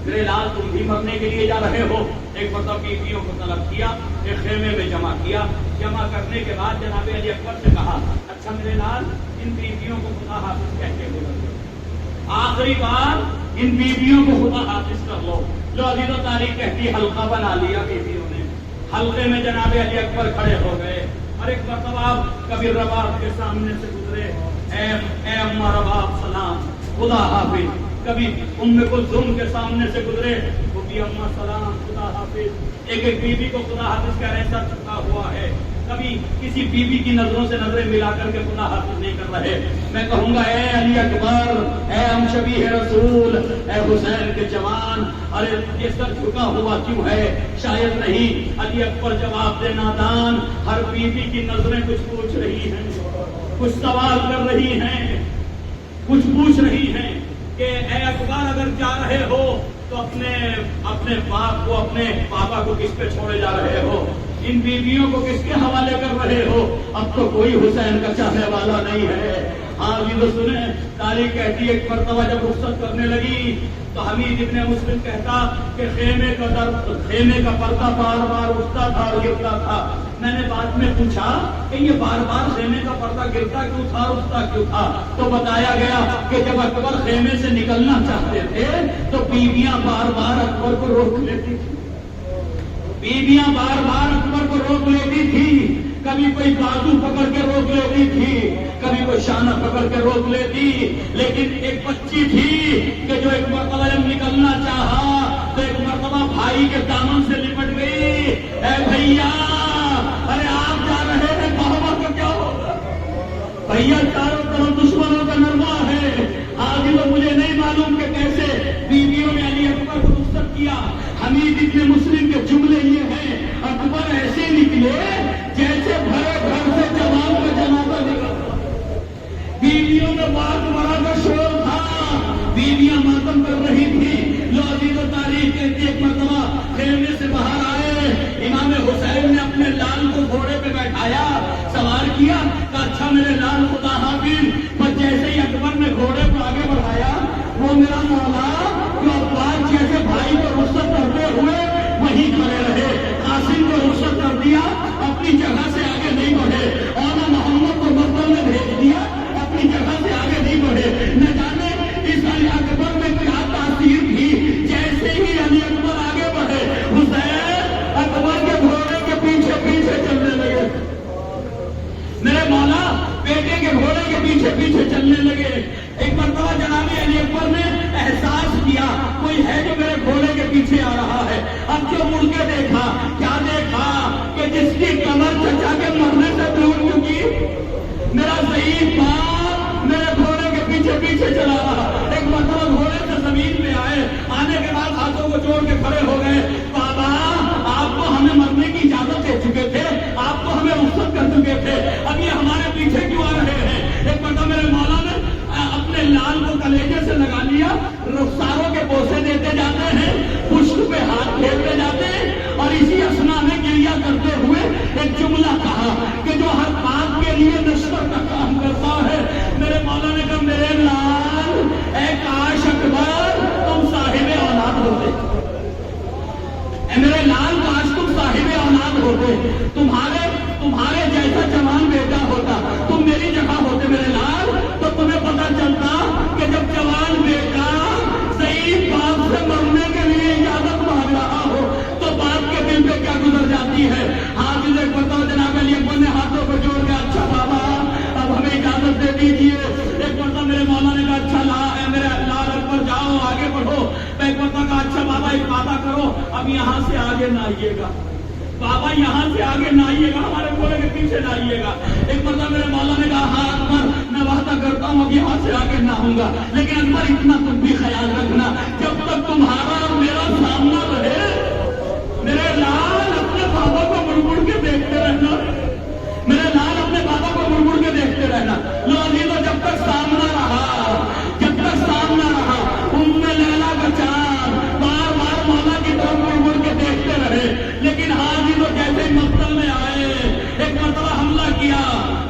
میرے لال تم بھی مرنے کے لیے جا رہے ہو. ایک مرتبہ بیویوں کو طلب کیا، ایک خیمے میں جمع کیا. جمع کرنے کے بعد جناب علی اکبر سے کہا اچھا میرے لال ان بیویوں کو خدا حافظ کہہ کے گزر دو، آخری بار ان بیویوں کو خدا حافظ کر لو. جو عزیز و تاریخ کہتی حلقہ بنا لیا بیویوں نے. حلقے میں جناب علی اکبر کھڑے ہو گئے اور ایک مرتبہ کبھی رباب کے سامنے سے گزرے، اے اماں رباب سلام خدا حافظ. کبھی ام کلثوم کے سامنے سے گزرے، وہ بھی اماں سلام خدا حافظ. ایک ایک بیوی کو خدا حافظ کا ایسا چکا ہوا ہے. کبھی کسی بیوی کی نظروں سے نظریں ملا کر کے خدا حافظ نہیں کر رہے. میں کہوں گا اے علی اکبر، اے ہم شبیہ رسول، اے حسین کے جوان، ارے یہ سر جھکا ہوا کیوں ہے؟ شاید نہیں. علی اکبر جواب دے نادان، ہر بیوی کی نظریں کچھ پوچھ رہی ہیں، کچھ سوال کر رہی ہیں، کچھ پوچھ رہی ہیں کہ اے اکبر اگر جا رہے ہو تو اپنے باپ کو، اپنے پاپا کو کس پہ چھوڑے جا رہے ہو؟ ان بیویوں کو کس کے حوالے کر رہے ہو؟ اب تو کوئی حسین کا چاہنے والا نہیں ہے. ہاں یہ تو سنیں، تاریخ کہتی ہے ایک مرتبہ جب رخصت کرنے لگی تو حمید ابن مسلم کہتا کہ خیمے کا پردہ بار بار اٹھتا تھا اور گرتا تھا. میں نے بعد میں پوچھا کہ یہ بار بار خیمے کا پردہ گرتا کیوں تھا، اٹھتا کیوں تھا؟ تو بتایا گیا کہ جب اکبر خیمے سے نکلنا چاہتے تھے تو بیویاں بار بار اکبر کو روک لیتی تھی. بیویاں بار بار اکبر کو روک لیتی تھی. کبھی کوئی بازو پکڑ کے روک لیتی تھی، کبھی کوئی شانہ پکڑ کے روک لیتی. لیکن ایک بچی تھی کہ جو ایک مرتبہ جب نکلنا چاہا تو ایک مرتبہ بھائی کے دامن سے لپٹ گئی. اے بھیا، ارے آپ جا رہے ہیں، محمد کو کیا ہوگا؟ بھیا چاروں طرف دشمنوں کا نرما ہے. آج تو مجھے نہیں معلوم کہ کیسے بیویوں نے علی اکبر کو رخصت کیا. حمید ابن مسلم کے جملے یہ ہیں، اکبر نکلے جیسے بھرے گھر سے جوان کا جنازہ نکلتا. بیویوں میں بات بڑا کا شور تھا, بیویاں ماتم کر رہی تھی. لو عزیز و تاریخ کہتی ایک مرتبہ خیمے سے باہر آئے, امام حسین نے اپنے لال کو گھوڑے پہ بیٹھایا, سوار کیا, کہا اچھا میرے لال خدا حافظ. پر جیسے ہی اکبر نے گھوڑے کو آگے بڑھایا, وہ میرا مولا جو عباس جیسے بھائی کو رخصت کرتے ہوئے وہیں کھڑے رہے. قاسم کو رخصت کر دیا, اپنی جگہ سے آگے نہیں بڑھے. اور محمد کو مکہ میں بھیج دیا, اپنی جگہ سے آگے نہیں بڑھے. نہ جانے اس علی اکبر میں کیا تاثیر تھی, جیسے ہی علی اکبر آگے بڑھے حسین اکبر کے گھوڑے کے پیچھے پیچھے چلنے لگے. میرے مولا بیٹے کے گھوڑے کے پیچھے پیچھے چلنے لگے. ایک مرتبہ جناب علی اکبر نے احساس کیا کوئی ہے جو میرے گھوڑے کے پیچھے آ رہا ہے. اب جو مڑ کے دیکھا, کیا دیکھا کہ جس کی کمر چچا کے مرنے سے ٹوٹ چکی, میرا ضعیف باپ میرے گھوڑے کے پیچھے پیچھے چلا رہا. ایک مرتبہ گھوڑے سے زمین پہ آئے, آنے کے بعد ہاتھوں کو جوڑ کے کھڑے ہو گئے. بابا آپ کو ہمیں مرنے کی اجازت دے چکے تھے, آپ کو ہمیں رخصت کر چکے تھے, اب یہ ہمارے پیچھے کیوں آ رہے ہیں. ایک مرتبہ میرے مولا نے اپنے لال کو کلیجے سے لگا لیا, رخساروں کے بوسے دیتے جاتے ہیں, پشت پہ ہاتھ پھیرتے جاتے ہیں, اور اسی اسنا میں گریا کرتے ہوئے ایک جملہ کہا کہ جو ہر بات کے لیے نشر کا کام کرتا ہے. میرے مولا نے کہا میرے لال اے کاش اکبر تم صاحب اولاد ہوتے, اے میرے لال کاش تم صاحب اولاد ہوتے, تمہارے جیسا جوان بیٹا ہوتا, تم میری جگہ ہوتے میرے لال, تو تمہیں پتا چلتا کہ جب جوان بیٹا ضعیف باپ سے مرنے کے لیے اجازت مانگ رہا ہو تو باپ کے دل پہ کیا گزر جاتی ہے. ہاتھ سے بتاؤ جناب علی اکبر نے ہاتھوں کو جوڑ کے اچھا بابا اب ہمیں اجازت دے دیجیے. ایک مرتبہ میرے مولا نے کہا اچھا میرے لال اکبر جاؤ آگے بڑھو. ایک مرتبہ کہا اچھا بابا ایک وعدہ کرو, اب یہاں سے آگے نہ آئیے گا, بابا یہاں سے آگے نہ آئیے گا, ہمارے گھوڑے کے پیچھے نہ آئیے گا. ایک مرتبہ میرے مولا نے کہا ہاں اکبر میں وعدہ کرتا ہوں اب یہاں سے آگے نہ ہوں گا, لیکن اکبر اتنا تم بھی خیال رکھنا جب تک تمہارا اور میرا سامنا رہے میرے لال اپنے بابا کو مڑ مڑ کے دیکھتے رہنا, میرے لال اپنے بابا کو مڑ مڑ کے دیکھتے رہنا. لو عزیزو جب تک سامنا رہا, جب تک سامنا رہا, لیلا کا چاند بار بار مولا کی طرف مڑ مڑ کے دیکھتے رہے. لیکن حاضر تو جیسے مقتل میں آئے, ایک مرتبہ حملہ کیا,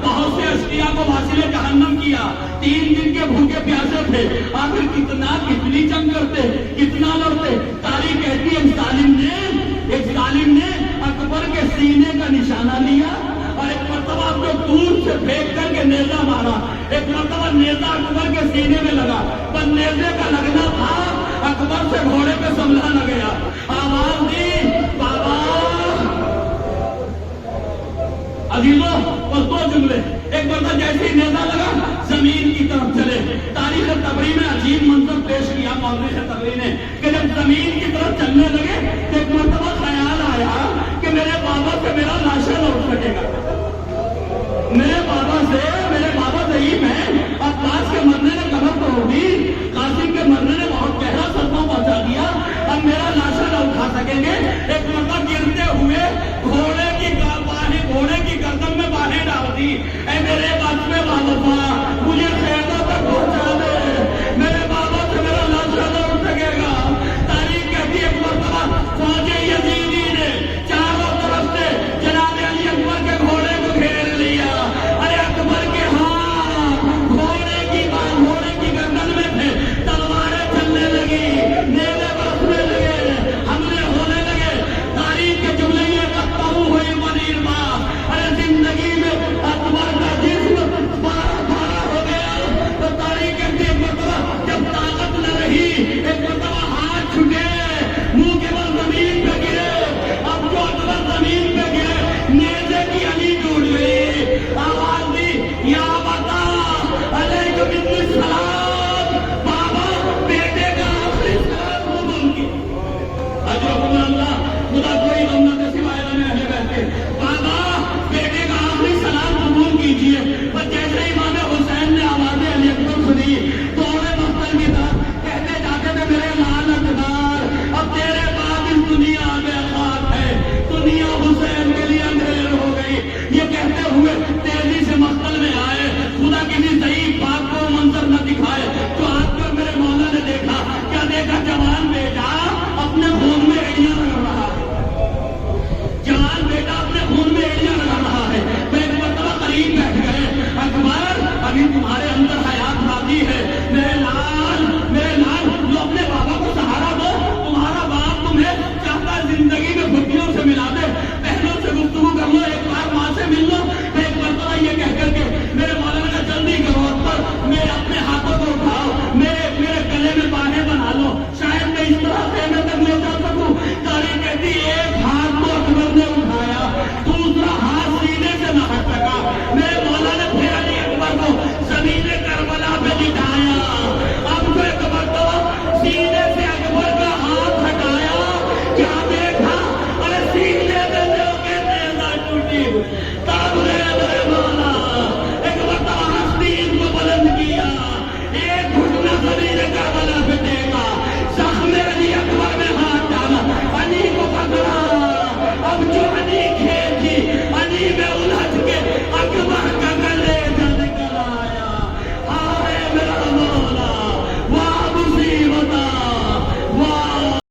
بہت سے اشقیاء کو واصل جہنم کیا, 3 دن کے بھوکے پیاسے تھے. آخر کتنی جنگ کرتے, کتنا لڑتے. تاریخ کہتی ہے ایک ظالم نے اکبر کے سینے کا نشانہ لیا اور ایک مرتبہ جو دور سے پھینک کر کے نیزہ مارا. ایک مرتبہ نیزہ اکبر کے سینے میں لگا, پر نیزے کا لگنا تھا اکبر سے گھوڑے پہ سنبھلا نہ گیا. آواز دی بابا عزیزوں, بس 2 جملے. ایک مرتبہ جیسے ہی نیزہ لگا زمین کی طرف چلے. تاریخ تبری میں عجیب منظر پیش کیا مولوی تبری نے کہ جب زمین کی طرف چلنے لگے